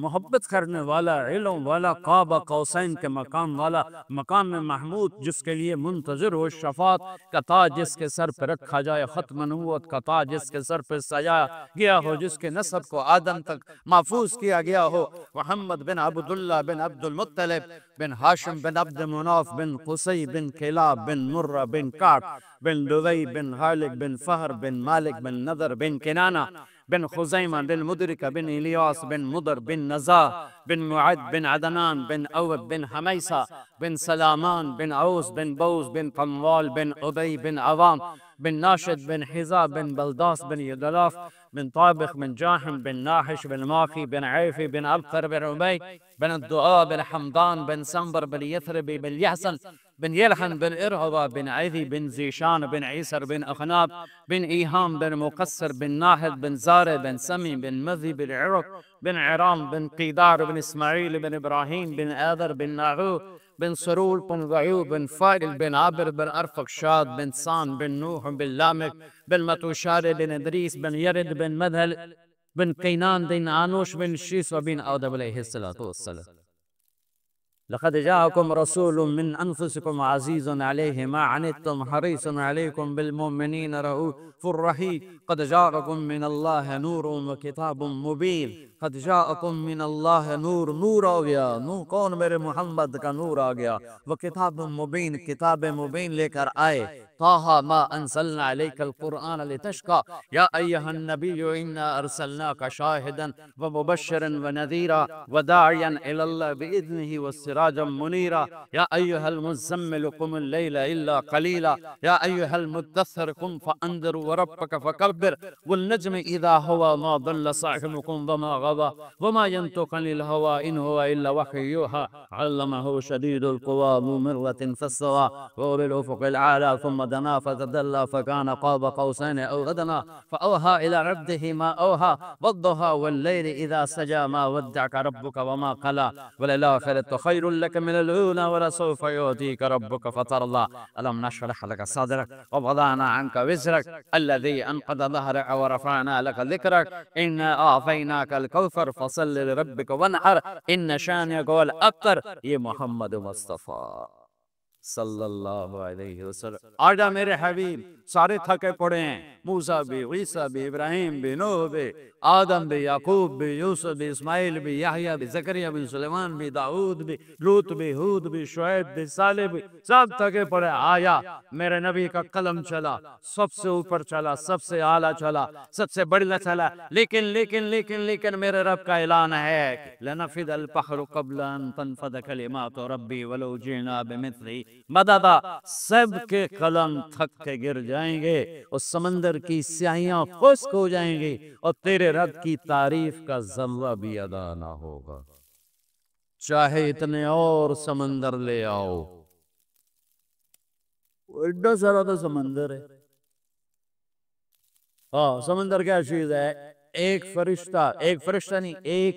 محبت کرنے والا، علم والا، قاب قوسین کے مقام والا، مقام محمود جس کے لیے منتظر ہو، شفاعت کا تاج جس کے سر پہ رکھا جائے، ختم نبوت کا تاج جس کے سر پہ سجایا گیا ہو، جس کے نسب کو آدم تک محفوظ کیا گیا ہو، محمد بن عبداللہ بن عبد المطلب بن ہاشم بن عبد مناف بن قصی بن کلاب بن مرہ بن کعب بن لؤی بن غالب بن فہر بن مالک بن نضر بن کنانہ بن خزیمہ بن مدرکہ بن الیاس بن مضر بن نزار بن معد بن عدنان بن اوب بن حمیسہ بن سلامان بن عوس بن بوز بن قموال بن عبی بن عوام بن ناشد بن حذا بن بلداس بن یدلاف بن طابخ بن جاحم بن ناحش بن ماخی بن عیفی بن ابقر بن عبی بن الدعاء بن حمدان بن سنبر بن یثربی بن یحسن بن یلحن بن ارعبا بن عیدی بن زیشان بن عیسر بن اخناب بن ایہام بن مقصر بن ناہد بن زارع بن سمی بن مذی بن عرق بن عرام بن قیدار بن اسماعیل بن ابراہیم بن آدر بن ناغو بن سرول بن غیوب بن فائل بن عابر بن ارفقشاد بن سان بن نوح بن لامک بن متوشار بن ادریس بن یرد بن مدھل بن قینان بن آنوش بن شیس وبن آدم علیہ السلام لقد جاءكم رسول من أنفسكم عزيز عليه ما عنتم حريص عليكم بالمؤمنين رؤوف رحيم قد جاءكم من الله نور وكتاب مبين قد جاءكم من الله نور آ گیا، نور کون؟ میرے محمد کا نور آ گیا، وہ کتاب مبین، کتاب مبین لے کر آئے، طٰہٰ ما انزلنا علیک القرآن لتشقى یا ایہا النبی انا ارسلناک شاہدا ومبشرا ونذیرا وداعیا الی اللہ بإذنہ وسراجا منیرا یا ایہا المزمل قم اللیل الا قلیلا یا ایہا المدثر قم فانذر وربک فکبر والنجم اذا هوى ما ضل صاحبكم وما غوى وما ينطق عن الهوى ان هو الا وحی یوحى علمه شدید القوى ذو مرة فاستوى وهو بالافق الاعلى ثم دنا فتدلى فكان قاب قوسين او ادنى فاوحى الى عبده ما اوحى والضحى والليل اذا سجى ما ودعك ربك وما قلى وللآخرة خير لك من الاولى ولسوف يؤتيك ربك فترضى الم نشرح لك صدرك ووضعنا عنك وزرك الذي انقض ظهرك ورفعنا لك ذكرك انا اعطيناك الكوثر فصل لربك وانحر ان شانئك هو الابتر۔ یہ محمد مصطفیٰ صلی اللہ علیہ وسلم۔ آجا میرے حبیب، سارے تھکے پڑے ہیں، موسیٰ بھی، عیسیٰ بھی، ابراہیم بھی، نوح بھی، آدم بھی، یعقوب بھی، یوسف بھی، اسماعیل بھی، یحییٰ بھی، زکریا بھی، سلیمان بھی، داؤد بھی، لوط بھی، ہود بھی، شعیب بھی، صالح بھی، سب تھکے پڑے۔ آیا میرے نبی کا قلم چلا، سب سے اوپر چلا، سب سے اعلیٰ چلا، سب سے بڑھیا چلا، لیکن میرے رب کا اعلان ہے لنفد البحر قبل ان تنفد کلمات ربی ولو جئنا بمثله مددا۔ سب کے قلم تھک کے گر جائیں گے اور سمندر کی سیاہیاں خشک ہو جائیں گی اور تیرے رب کی تعریف کا ذرہ بھی ادا نہ ہوگا، چاہے اتنے اور سمندر لے آؤ۔ ایڈا سارا تو سمندر ہے۔ ہاں، سمندر کیا چیز ہے؟ ایک فرشتہ نہیں، ایک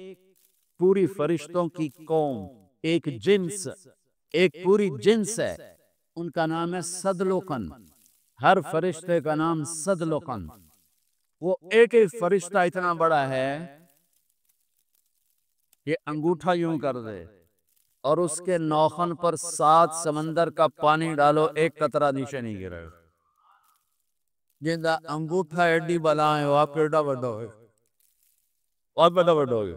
پوری فرشتوں کی قوم، ایک جنس، ایک پوری جنس ہے، ان کا نام ہے صدلقن۔ ہر فرشتے کا نام صدلقن۔ وہ ایک فرشتہ اتنا بڑا ہے یہ انگوٹھا یوں کر دے اور اس کے نوخن پر 7 سمندر کا پانی ڈالو، ایک قطرہ نیچے نہیں گرے گا۔ جندہ انگوٹھا ایڈی بلائیں ہو آپ ایڈا بڑا ہوئے، بہت بڑا بڑا ہوئے۔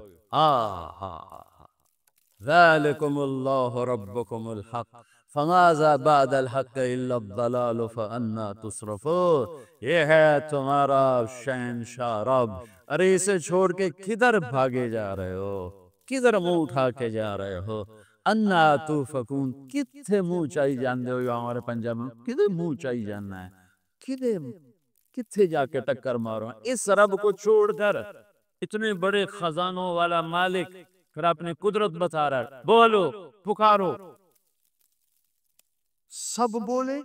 ذالکم اللہ ربکم الحق فماذا بعد الحق الا الضلال فانا تصرفون۔ یہ ہے تمہارا شہنشاہ رب، ارے اسے چھوڑ کے کدھر بھاگے جا رہے ہو، کدھر منہ اٹھا کے جا رہے ہو؟ انا توفکون، کتھے منہ چاہی جان دے ہو ہمارے پنجاب میں، کدھر منہ چاہی جاننا ہے، کتھے جا کے ٹکر مارو؟ اس رب کو چھوڑ کر اتنے بڑے خزانوں والا مالک پھر اپنی قدرت بتا رہا ہے، بولو پکارو، سب بولے،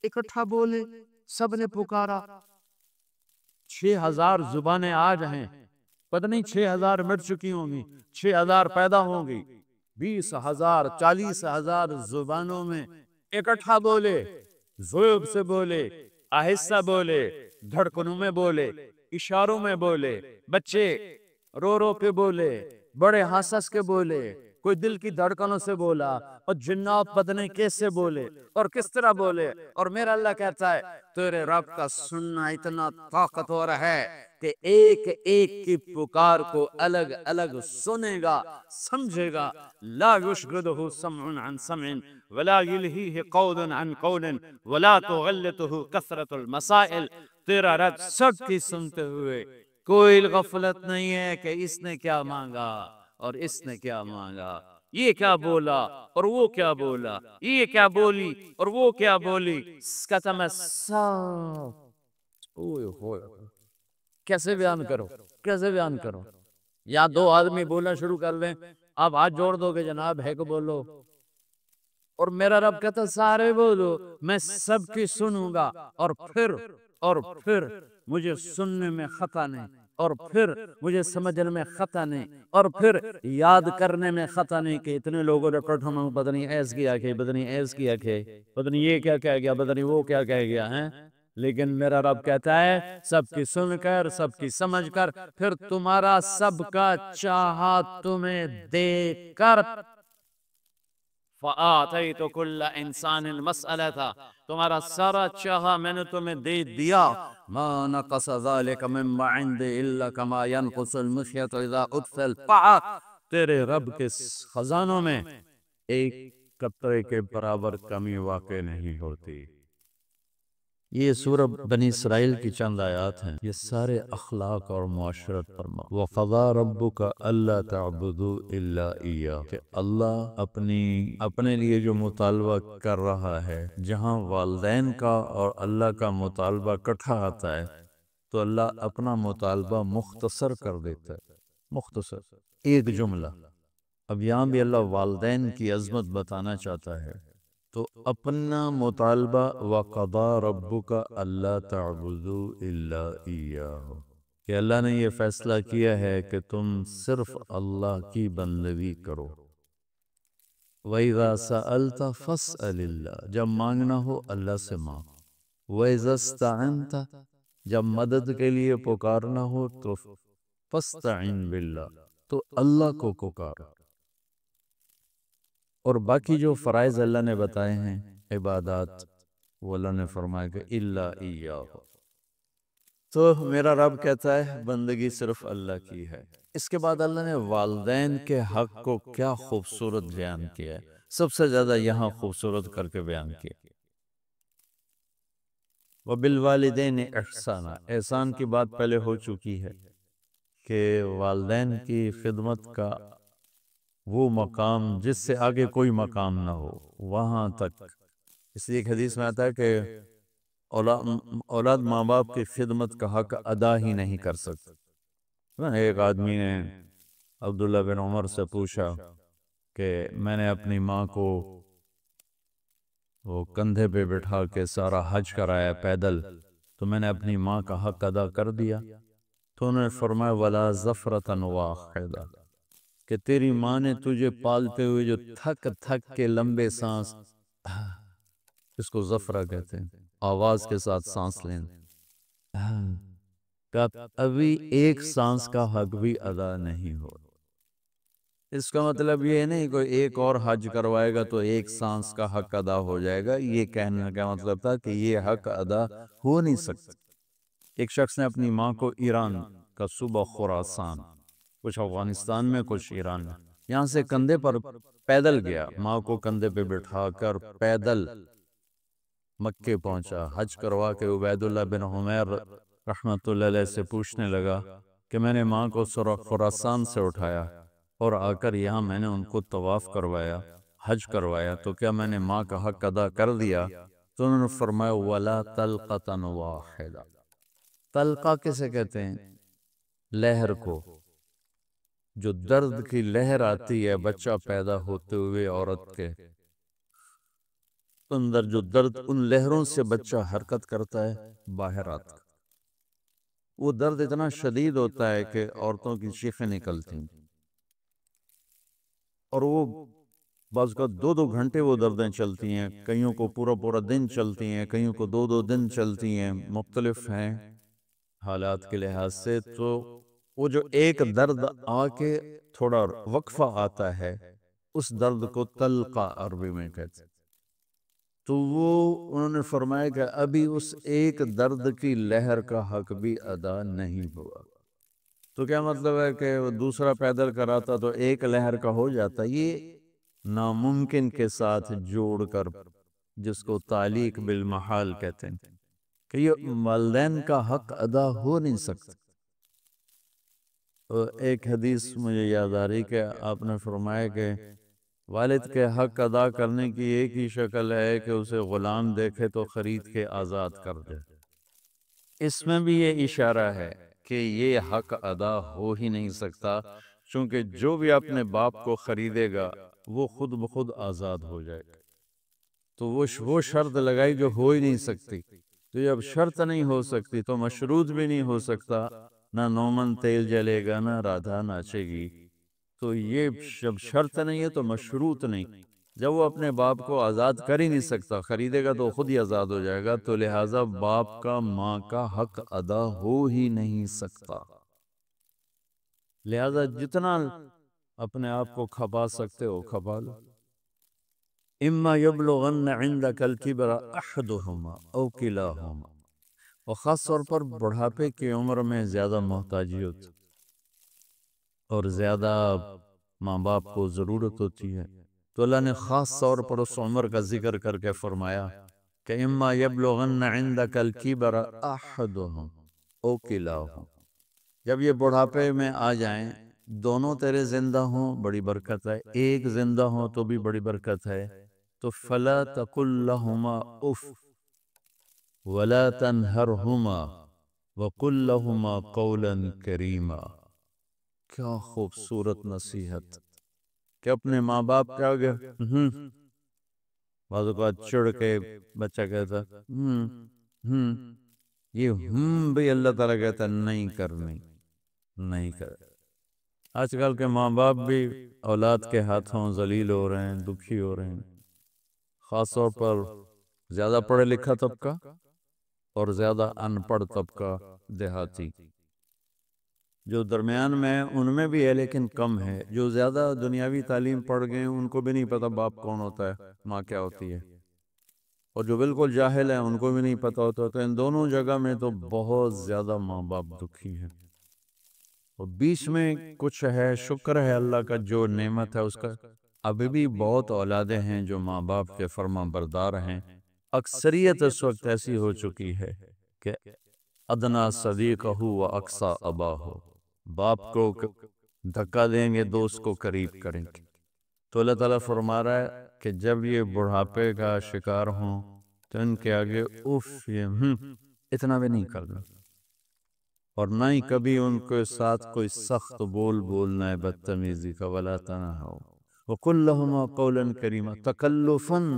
اکٹھا بولے، سب نے پکارا۔ 6000 زبانیں آج ہیں، پتہ نہیں 6000 مٹ چکی ہوں گی، 6000 پیدا ہوں گی، 20,000 40,000 زبانوں میں اکٹھا بولے، ذوق سے بولے، آہستہ بولے، دھڑکنوں میں بولے، اشاروں میں بولے، بچے رو رو کے بولے، بڑے ہنس کے بولے، کوئی دل کی دھڑکنوں سے بولا، اور جنات پتہ نہیں کیسے بولے اور کس طرح بولے۔ اور میرا اللہ کہتا ہے تیرے رب کا سننا اتنا طاقتور ہے کہ ایک ایک کی پکار کو الگ الگ سنے گا، سمجھے گا۔ لا يشغلہ سمع عن سمع ولا یلہیہ قول عن قول ولا تغلطہ کثرت المسائل۔ تیرا رب سب کی سنتے ہوئے کوئی غفلت نہیں ہے کہ اس نے کیا مانگا اور اس نے کیا مانگا، یہ کیا بولا اور وہ کیا بولا، یہ کیا بولی اور وہ کیا بولی، کہتا میں سب اوئے ہوئے کیسے بیان کرو، کیسے بیان کرو؟ یا دو آدمی بولنا شروع کر لیں، آپ ہاتھ جوڑ دو کہ جناب ہے کہ بولو، اور میرا رب کہتا سارے بولو، میں سب کی سنوں گا، اور پھر مجھے سننے میں خطا نہیں، اور پھر مجھے سمجھنے میں خطا نہیں، اور پھر یاد کرنے میں خطا نہیں کہ اتنے لوگوں نے کٹھنوں پتہ نہیں ایس کیا کہ پتہ نہیں ایس کیا کہ پتہ نہیں یہ کیا کہہ گیا، پتہ نہیں وہ کیا کہہ گیا ہے۔ لیکن میرا رب کہتا ہے سب کی سن کر، سب کی سمجھ کر، پھر تمہارا سب کا چاہا تمہیں دے کر، فآتیت کل انسان مسئلہ، تمہارا سارا چاہا میں نے تمہیں دے دیا۔ ما نقص ذالک مما عندی الا کما ینقص المخیط اذا اطفی القاع۔ تیرے رب کے خزانوں میں ایک قطرے کے برابر کمی واقع نہیں ہوتی۔ یہ سورہ بنی اسرائیل کی چند آیات ہیں، یہ سارے اخلاق اور معاشرت پر وَقَضَىٰ رَبُّكَ أَلَّا تَعْبُدُوا إِلَّا إِيَّاهُ، کہ اللہ اپنے لیے جو مطالبہ کر رہا ہے، جہاں والدین کا اور اللہ کا مطالبہ کٹھا آتا ہے تو اللہ اپنا مطالبہ مختصر کر دیتا ہے، مختصر ایک جملہ۔ اب یہاں بھی اللہ والدین کی عظمت بتانا چاہتا ہے تو اپنا مطالبہ وَقَضَىٰ رَبُّكَ أَلَّا تَعْبُدُوا إِلَّا إِيَّاهُ، کہ اللہ نے یہ فیصلہ کیا ہے کہ تم صرف اللہ کی بندگی کرو۔ وَإِذَا سَأَلْتَ فَاسْأَلِ اللَّهِ، جب مانگنا ہو اللہ سے مانگ۔ وَإِذَا اسْتَعَنْتَ، جب مدد کے لیے پکارنا ہو تو فَاسْتَعِنْ بِاللَّهِ، تو اللہ کو پکارو۔ اور باقی جو فرائض اللہ نے بتائے ہیں عبادات، وہ اللہ نے فرمایا کہ الا ایاہ، تو میرا رب کہتا ہے بندگی صرف اللہ کی ہے۔ اس کے بعد اللہ نے والدین کے حق کو کیا خوبصورت بیان کیا ہے، سب سے زیادہ یہاں خوبصورت کر کے بیان کیا۔ وَبِالْوَالِدَيْنِ احسانا، احسان کی بات پہلے ہو چکی ہے کہ والدین کی خدمت کا وہ مقام جس سے آگے کوئی مقام نہ ہو، وہاں تک۔ اس لیے ایک حدیث میں آتا ہے کہ اولاد ماں باپ کی خدمت کا حق ادا ہی نہیں کر سکتا۔ ایک آدمی نے عبداللہ بن عمر سے پوچھا کہ میں نے اپنی ماں کو وہ کندھے پہ بٹھا کے سارا حج کرایا پیدل، تو میں نے اپنی ماں کا حق ادا کر دیا؟ تو انہوں نے فرمایا وَلَا زَفْرَةً وَاحِدَةً، کہ تیری ماں نے تجھے پالتے ہوئے جو تھک تھک کے لمبے سانس، اس کو زفرہ کہتے ہیں، آواز کے ساتھ سانس لینا، کہ ابھی ایک سانس کا حق بھی ادا نہیں ہو۔ اس کا مطلب یہ نہیں کوئی ایک اور حج کروائے گا تو ایک سانس کا حق ادا ہو جائے گا، یہ کہنے کا مطلب تھا کہ یہ حق ادا ہو نہیں سکتا۔ ایک شخص نے اپنی ماں کو ایران کا صوبہ خراسان، کچھ افغانستان میں کچھ ایران میں، یہاں سے کندھے پر پیدل گیا، ماں کو کندھے پہ بٹھا کر پیدل مکے پہنچا، حج کروا کے عبید اللہ بن عمیر رحمۃ اللہ علیہ سے پوچھنے لگا کہ میں نے ماں کو خراسان سے اٹھایا اور آ کر یہاں میں نے ان کو طواف کروایا، حج کروایا، تو کیا میں نے ماں کا حق ادا کر دیا؟ تو انہوں نے فرمایا وَلَا تَلْقَةً وَاحِدًا۔ تلقہ کسے کہتے ہیں؟ لہر کو، جو درد کی لہر آتی ہے بچہ پیدا ہوتے ہوئے عورت کے اندر، جو درد، ان لہروں سے بچہ حرکت کرتا ہے، باہر آتا ہے، وہ درد اتنا شدید ہوتا ہے کہ عورتوں کی چیخیں نکلتی ہیں، اور وہ بعض کا 2 گھنٹے وہ دردیں چلتی ہیں، کئیوں کو پورا پورا دن چلتی ہیں، کئیوں کو 2 دن چلتی ہیں، مختلف ہیں حالات کے لحاظ سے۔ تو وہ جو ایک درد آ کے تھوڑا وقفہ آتا ہے، اس درد کو تلقہ عربی میں کہتے ہیں۔ تو وہ انہوں نے فرمایا کہ ابھی اس ایک درد کی لہر کا حق بھی ادا نہیں ہوا۔ تو کیا مطلب ہے کہ وہ دوسرا پیدل کراتا تو ایک لہر کا ہو جاتا؟ یہ ناممکن کے ساتھ جوڑ کر، جس کو تعلیق بالمحال کہتے ہیں، کہ یہ والدین کا حق ادا ہو نہیں سکتا۔ تو ایک حدیث مجھے یاد آ رہی کہ آپ نے فرمایا کہ والد کے حق ادا کرنے کی ایک ہی شکل ہے کہ اسے غلام دیکھے تو خرید کے آزاد کر دے۔ اس میں بھی یہ اشارہ ہے کہ یہ حق ادا ہو ہی نہیں سکتا، چونکہ جو بھی اپنے باپ کو خریدے گا وہ خود بخود آزاد ہو جائے گا۔ تو وہ شرط لگائی جو ہو ہی نہیں سکتی، تو جب شرط نہیں ہو سکتی تو مشروط بھی نہیں ہو سکتا، نہ نومن تیل جلے گا، نہ رادھا ناچے گی۔ تو یہ جب شرط نہیں ہے تو مشروط نہیں، جب وہ اپنے باپ کو آزاد کر ہی نہیں سکتا، خریدے گا تو خود ہی آزاد ہو جائے گا، تو لہٰذا باپ کا ماں کا حق ادا ہو ہی نہیں سکتا۔ لہٰذا جتنا اپنے آپ کو کھپا سکتے ہو کھپا لو۔ اما یبلغن عندک الکبر احدہما او کلاہما، اور خاص طور پر بڑھاپے کی عمر میں زیادہ محتاجی ہوتی اور زیادہ ماں باپ کو ضرورت ہوتی ہے، تو اللہ نے خاص طور پر اس عمر کا ذکر کر کے فرمایا کہ اما یبلغن عندک الکبر احدہما او کلاہما، جب یہ بڑھاپے میں آ جائیں، دونوں تیرے زندہ ہوں بڑی برکت ہے، ایک زندہ ہوں تو بھی بڑی برکت ہے، تو فلا تقل لہما اف ولا تنہرہما وقل لہما قولا کریما۔ کیا خوبصورت نصیحت کہ اپنے ماں باپ کے آگے بعض اوقات چڑھ کے بچہ کہتا یہ بھی اللہ تعالیٰ کہتا نہیں کرنی، نہیں کر۔ آج کل کے ماں باپ بھی اولاد کے ہاتھوں ذلیل ہو رہے ہیں، دکھی ہو رہے ہیں، خاص طور پر زیادہ پڑھے لکھا طبقہ اور زیادہ ان پڑھ طبقہ، دیہاتی۔ جو درمیان میں ان میں بھی ہے لیکن کم ہے، جو زیادہ دنیاوی تعلیم پڑھ گئے ان کو بھی نہیں پتا باپ کون ہوتا ہے، ماں کیا ہوتی ہے، اور جو بالکل جاہل ہیں ان کو بھی نہیں پتا ہوتا۔ تو ان دونوں جگہ میں تو بہت زیادہ ماں باپ دکھی ہیں، اور بیچ میں کچھ ہے، شکر ہے اللہ کا جو نعمت ہے اس کا، ابھی بھی بہت اولادیں ہیں جو ماں باپ کے فرما بردار ہیں۔ اکثریت اس وقت ایسی ہو چکی ہے کہ ادنا صدیقہ و اقصی اباہ، باپ کو دھکا دیں گے دوست کو قریب کریں گے۔ تو اللہ تعالیٰ فرما رہا ہے کہ جب یہ بڑھاپے کا شکار ہوں تو ان کے آگے اف، یہ اتنا بھی نہیں کرنا، اور نہ ہی کبھی ان کے ساتھ کوئی سخت بول بولنا ہے بدتمیزی کا، ولا تنہروا وقل لہما قولا کریما، تکلفاً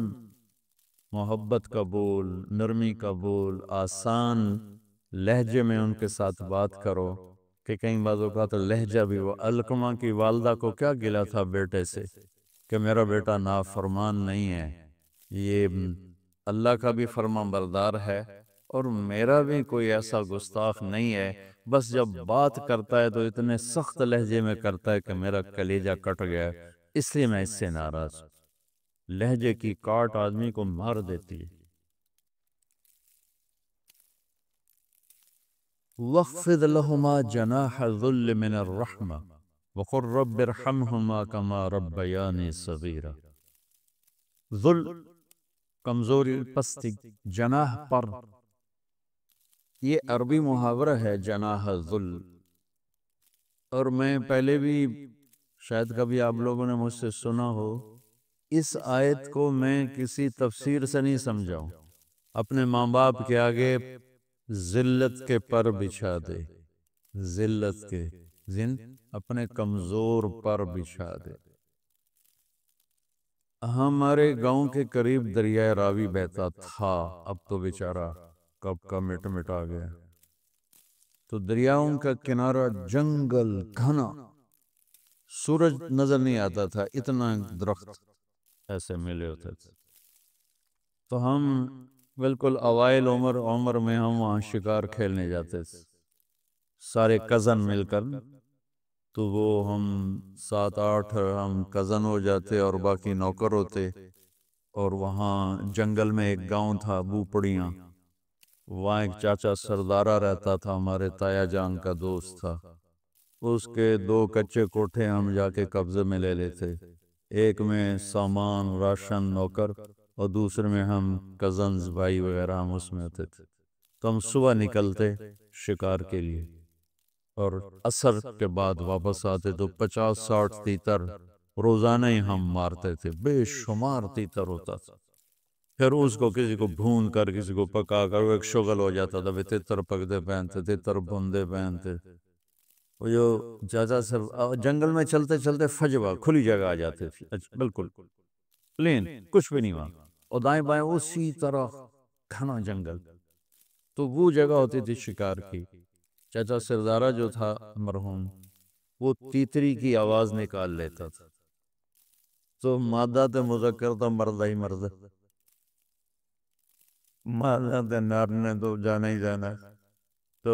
محبت کا بول، نرمی کا بول، آسان لہجے میں ان کے ساتھ بات کرو، کہ کئی بعض اوقات لہجہ بھی، وہ علقمہ کی والدہ کو کیا گلا تھا بیٹے سے کہ میرا بیٹا نافرمان نہیں ہے، یہ اللہ کا بھی فرما بردار ہے اور میرا بھی کوئی ایسا گستاخ نہیں ہے، بس جب بات کرتا ہے تو اتنے سخت لہجے میں کرتا ہے کہ میرا کلیجہ کٹ گیا، اس لیے میں اس سے ناراض ہوں۔ لہجے کی کاٹ آدمی کو مار دیتی ہے۔ وَاخْفِضْ لَهُمَا جَنَاحَ الذُّلِّ مِنَ الرَّحْمَةِ وَقُلْ رَبِّ ارْحَمْهُمَا كَمَا رَبَّيَانِي صَغِيرًا۔ ذل، کمزوری، پستی، جناح پر، یہ عربی محاورہ ہے جناح الذل۔ اور میں پہلے بھی شاید کبھی آپ لوگوں نے مجھ سے سنا ہو، اس آیت کو میں کسی تفسیر سے نہیں سمجھا ہوں۔ اپنے ماں باپ کے آگے ذلت کے پر بچھا دے، ذلت کے اپنے کمزور پر بچھا دے۔ ہمارے گاؤں کے قریب دریائے راوی بہتا تھا، اب تو بیچارہ کب کا مٹ مٹا گیا۔ تو دریاؤں کا کنارہ جنگل گھنا، سورج نظر نہیں آتا تھا، اتنا درخت ایسے ملے ہوتے تھے۔ تو ہم بالکل اوائل عمر میں ہم وہاں شکار کھیلنے جاتے تھے، سارے کزن مل کر۔ تو وہ ہم 7-8 ہم کزن ہو جاتے اور باقی نوکر ہوتے، اور وہاں جنگل میں ایک گاؤں تھا بوپڑیاں، وہاں ایک چاچا سردارہ رہتا تھا، ہمارے تایا جان کا دوست تھا۔ اس کے 2 کچے کوٹھے ہم جا کے قبضے میں لے لیتے، ایک میں سامان راشن نوکر، اور دوسرے میں ہم کزنز بھائی وغیرہ ہم اس میں ہوتے تھے۔ تو ہم صبح نکلتے شکار کے لیے، اور عصر کے بعد واپس آتے تو 50-60 تیتر روزانہ ہی ہم مارتے تھے، بے شمار تیتر ہوتا تھا۔ پھر اس کو کسی کو بھون کر، کسی کو پکا کر، وہ ایک شغل ہو جاتا تھا، تیتر پکتے پہنتے، تیتر بھوندے پہنتے۔ وہ جو چاچا سر جنگل میں چلتے چلتے فجوہ کھلی جگہ آ جاتے تھی، بالکل پلین، کچھ بھی نہیں وہاں، اور دائیں بائیں اسی طرح گھنا جنگل۔ تو وہ جگہ ہوتی تھی شکار کی۔ چاچا سردارہ جو تھا مرحوم، وہ تیتری کی آواز نکال لیتا تھا، تو مادہ تے مذکر تو مردہ ہی مردہ، مادہ تے نر نے تو جانا ہی جانا۔ تو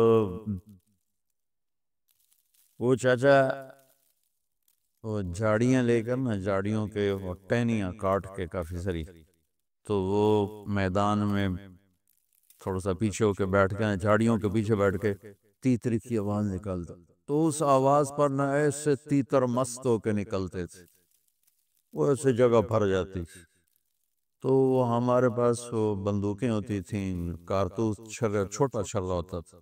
وہ چاچا وہ جھاڑیاں لے کر نا، جھاڑیوں کے ٹہنیاں کاٹ کے کافی ساری، تو وہ میدان میں تھوڑا سا پیچھے ہو کے بیٹھ کے، جھاڑیوں کے پیچھے بیٹھ کے تیتری کی آواز نکالتا، تو اس آواز پر نہ ایسے تیتر مست ہو کے نکلتے تھے، وہ ایسے جگہ بھر جاتی تھی۔ تو ہمارے پاس وہ بندوقیں ہوتی تھیں، کارتوس چھوٹا چھلا ہوتا تھا،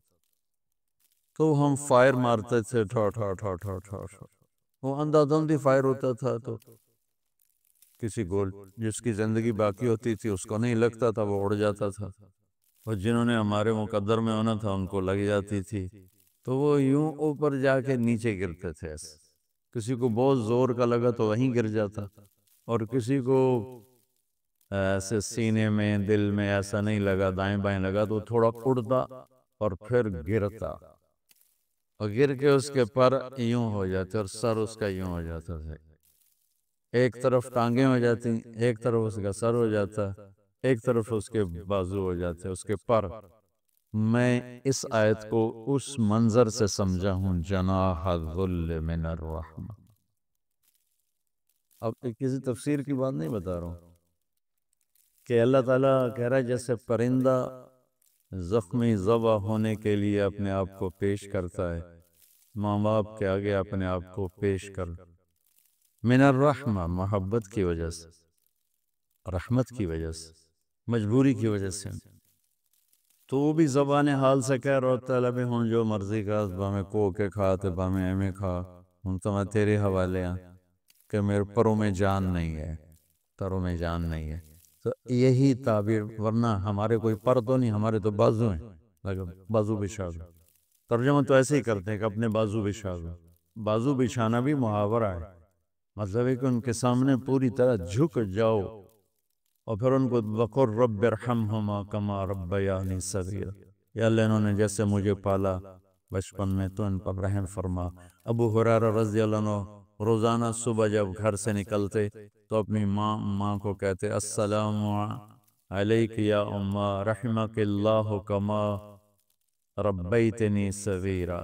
تو ہم فائر مارتے تھے، ٹھا ٹھا ٹھا ٹھا ٹھا ٹھا، وہ اندھا دھند فائر ہوتا تھا، تو کسی کو جس کی زندگی باقی ہوتی تھی اس کو نہیں لگتا تھا، وہ اڑ جاتا تھا، اور جنہوں نے ہمارے مقدر میں ہونا تھا ان کو لگ جاتی تھی، تو وہ یوں اوپر جا کے نیچے گرتے تھے ایسے۔ کسی کو بہت زور کا لگا تو وہیں گر جاتا، اور کسی کو ایسے سینے میں دل میں ایسا نہیں لگا، دائیں بائیں لگا تو تھوڑا اڑتا اور پھر گرتا، اور گر کے اس کے پر یوں ہو جاتے اور سر اس کا یوں ہو جاتا تھا، ایک طرف ٹانگیں ہو جاتی، ایک طرف اس کا سر ہو جاتا، ایک طرف اس کے بازو ہو جاتے، اس کے پر۔ میں اس آیت کو اس منظر سے سمجھا ہوں، جناح الذل من الرحمہ۔ اب کسی تفسیر کی بات نہیں بتا رہا ہوں، کہ اللہ تعالیٰ کہہ رہا ہے جیسے پرندہ زخمی ذبح ہونے کے لیے اپنے آپ کو پیش کرتا ہے، ماں باپ کے آگے اپنے آپ کو پیش کر، من الرحمہ، محبت کی وجہ سے، رحمت کی وجہ سے، مجبوری کی وجہ سے، تو وہ بھی زبان حال سے کہہ رہا ہوتا ہے، لبے ہوں جو مرضی کا باہیں کو کے کھا تے باہیں ایمیں کھا، ہوں تو میں تیرے حوالے ہیں، کہ میرے پروں میں جان نہیں ہے، پروں میں جان نہیں ہے۔ تو یہی تعبیر، ورنہ ہمارے کوئی پر تو نہیں، ہمارے تو بازو ہیں، بازو بچھا دو، ترجمہ تو ایسے ہی کرتے ہیں کہ اپنے بازو بچھا دو۔ بازو بچھانا بھی محاورہ ہے، مطلب ہے کہ ان کے سامنے پوری طرح جھک جاؤ، اور پھر ان کو وَقُلْ رَبِّ ارْحَمْهُمَا كَمَا رَبَّيَانِي صَغِيرًا، یا اللہ انہوں نے جیسے مجھے پالا بچپن میں تو ان پر رحم فرما۔ ابو ہریرہ رضی اللہ عنہ روزانہ صبح جب گھر سے نکلتے تو اپنی ماں کو کہتے السلام علیک یا اما رحمک اللہ کما ربیتنی صغیرا،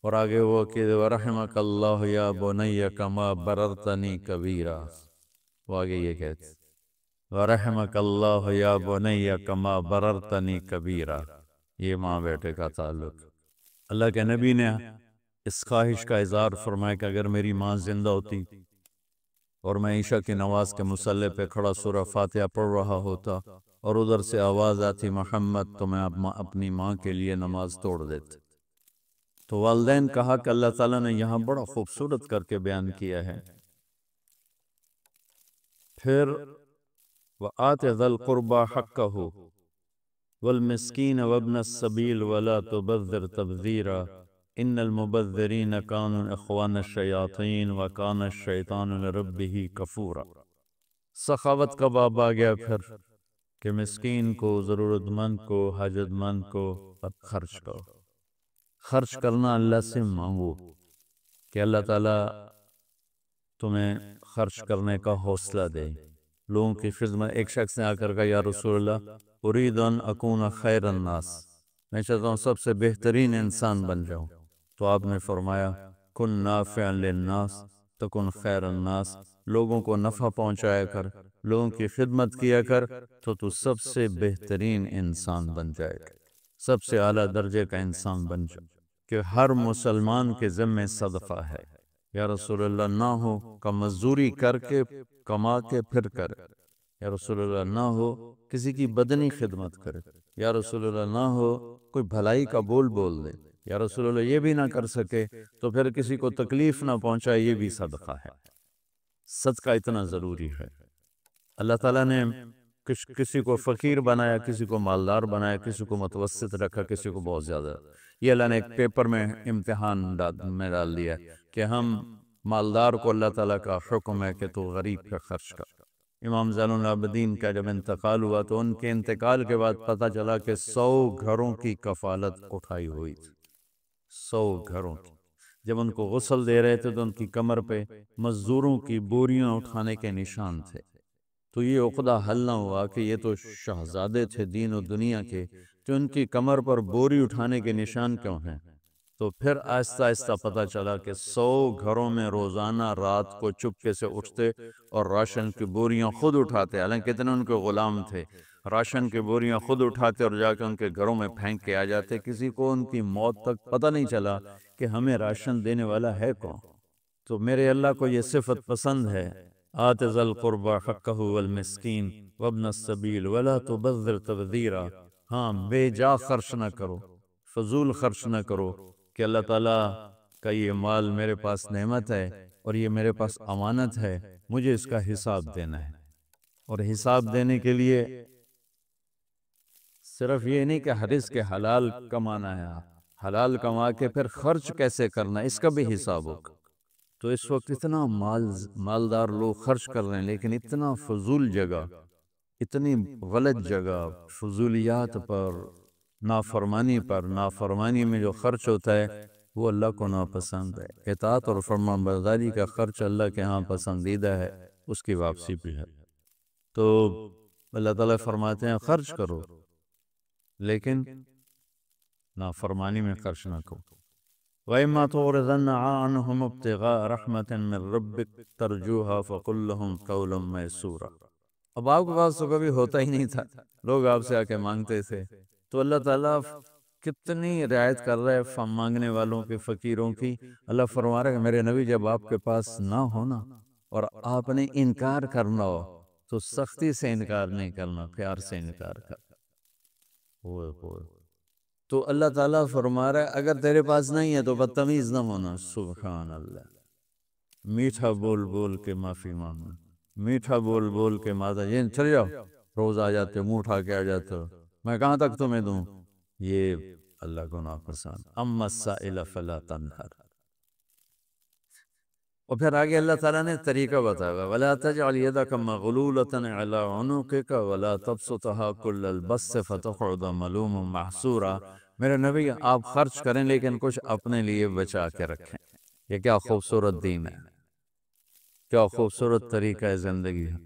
اور آگے وہ کہ ورحمک اللہ یا بنی کما بررتنی کبیرا، وہ آگے یہ کہتے ورحمک اللہ یا بنی کما بررتنی کبیرا، یہ ماں بیٹے کا تعلق۔ اللہ کے نبی نے اس خواہش کا اظہار فرمایا کہ اگر میری ماں زندہ ہوتی اور میں عشاء کی نماز کے مصلی پہ کھڑا سورہ فاتحہ پڑھ رہا ہوتا اور ادھر سے آواز آتی محمد، تو میں اپنی ماں کے لیے نماز توڑ دیتا۔ تو والدین کہا کہ اللہ تعالیٰ نے یہاں بڑا خوبصورت کر کے بیان کیا ہے، پھر وَآتِ ذَا الْقُرْبَى حَقَّهُ وَالْمِسْكِينَ وَابْنَ السَّبِيلِ وَلَا تُبَذِّرْ تَبْذِيرًا إِنَّ الْمُبَذِّرِينَ كَانُوا إِخْوَانَ الشَّيَاطِينِ وَكَانَ الشَّيْطَانُ لِرَبِّهِ كَفُورًا۔ سخاوت کا باب آ گیا پھر کہ مسکین کو، ضرورت مند کو، حاجت مند کو خرچ کرو۔ خرچ کرنا اللہ سے مانگو کہ اللہ تعالیٰ تمہیں خرچ کرنے کا حوصلہ دے، لوگوں کی خدمت۔ ایک شخص نے آ کر کہا یا رسول اللہ اريد ان اکون خیر الناس، میں چاہتا ہوں سب سے بہترین انسان بن جاؤں۔ تو آپ نے فرمایا کن نافعا للناس تکن خیر الناس، لوگوں کو نفع پہنچایا کر، لوگوں کی خدمت کیا کر، تو سب سے بہترین انسان بن جائے گا، سب سے اعلیٰ درجے کا انسان بن جائے، کہ ہر مسلمان کے ذمہ صدقہ ہے۔ یا رسول اللہ نہ ہو کہ مزدوری کر کے کما کے پھر کرے، یا رسول اللہ نہ ہو کسی کی بدنی خدمت کرے، یا رسول اللہ نہ ہو کوئی بھلائی کا بول دے، یا رسول اللہ یہ بھی نہ کر سکے تو پھر کسی کو تکلیف نہ پہنچائے، یہ بھی صدقہ ہے۔ صدقہ اتنا ضروری ہے۔ اللہ تعالیٰ نے کسی کو فقیر بنایا، کسی کو مالدار بنایا، کسی کو متوسط رکھا، کسی کو بہت زیادہ۔ یہ اللہ نے ایک پیپر میں امتحان میں ڈال دیا کہ ہم مالدار کو اللہ تعالیٰ کا حکم ہے کہ تو غریب کا خرچ کر۔ امام زین العابدین کا جب انتقال ہوا تو ان کے انتقال کے بعد پتہ چلا کہ 100 گھروں کی کفالت اٹھائی ہوئی تھی، 100 گھروں کی۔ جب ان کو غسل دے رہے تھے تو ان کی کمر پہ مزدوروں کی بوریاں اٹھانے کے نشان تھے۔ تو یہ عقدہ حل نہ ہوا کہ یہ تو شہزادے تھے دین و دنیا کے، تو ان کی کمر پر بوری اٹھانے کے نشان کیوں ہیں؟ تو پھر آہستہ آہستہ پتہ چلا کہ 100 گھروں میں روزانہ رات کو چپکے سے اٹھتے اور راشن کی بوریاں خود اٹھاتے، حالانکہ کتنے ان کے غلام تھے، راشن کی بوریاں خود اٹھاتے اور جا کے ان کے گھروں میں پھینک کے آ جاتے۔ کسی کو ان کی موت تک پتہ نہیں چلا کہ ہمیں راشن دینے والا ہے کون۔ تو میرے اللہ کو یہ صفت پسند ہے، آت ذا القربى حقہ والمسکین وابن السبیل ولا تبذر تبذیرا۔ ہاں بے جا خرچ نہ کرو، فضول خرچ نہ کرو، کہ اللہ تعالیٰ کا یہ مال میرے پاس نعمت ہے اور یہ میرے پاس امانت ہے، مجھے اس کا حساب دینا ہے۔ اور حساب دینے کے لیے صرف یہ نہیں کہ رزق کے حلال کمانا ہے، حلال کما کے پھر خرچ کیسے کرنا، اس کا بھی حساب ہوگا۔ تو اس وقت اتنا مالدار لوگ خرچ کر رہے ہیں، لیکن اتنا فضول جگہ، اتنی غلط جگہ، فضولیات پر، نافرمانی پر۔ نافرمانی میں جو خرچ ہوتا ہے وہ اللہ کو ناپسند ہے۔ اطاعت اور فرمان برداری کا خرچ اللہ کے ہاں پسندیدہ ہے، اس کی واپسی بھی ہے۔ تو اللہ تعالیٰ فرماتے ہیں خرچ کرو، لیکن نافرمانی میں خرچ نہ کرو۔ وَإِمَّا تُعْرِضَنَّ عَنْهُمُ ابْتِغَاءَ رَحْمَةٍ مِّن رَّبِّكَ تَرْجُوهَا فَقُل لَّهُمْ قَوْلًا مَّيْسُورًا۔ اب آپ کے پاس تو کبھی ہوتا ہی نہیں تھا، لوگ آپ سے آ کے مانگتے تھے، تو اللہ تعالیٰ کتنی رعایت کر رہا ہے مانگنے والوں کی، فقیروں کی۔ اللہ فرما رہا ہے کہ میرے نبی جب آپ کے پاس نہ ہونا اور آپ نے انکار کرنا ہو تو سختی سے انکار نہیں کرنا، پیار سے انکار کرنا۔ تو اللہ تعالیٰ فرما رہا ہے اگر تیرے پاس نہیں ہے تو بدتمیز نہ ہونا۔ سبحان اللہ، میٹھا بول بول کے معافی مانگنا، میٹھا بول بول کے ماتا یہ چل جاؤ، روز آ جاتے منہ اٹھا کے آ جاتے ہو، میں کہاں تک تمہیں دوں، یہ اللہ کو ناپسند۔ اما السائل فلا تنہر۔ اور پھر آگے اللہ تعالیٰ نے طریقہ بتایا وَلَا تَجْعَلْ يَدَكَ مَغْلُولَةً إِلَىٰ عُنُقِكَ وَلَا تَبْسُطْهَا كُلَّ الْبَسْطِ فَتَقْعُدَ مَلُومًا مَّحْسُورًا۔ میرے نبی آپ خرچ کریں لیکن کچھ اپنے لیے بچا کے رکھیں۔ یہ کیا خوبصورت دین ہے، کیا خوبصورت طریقہ ہے زندگی ہے۔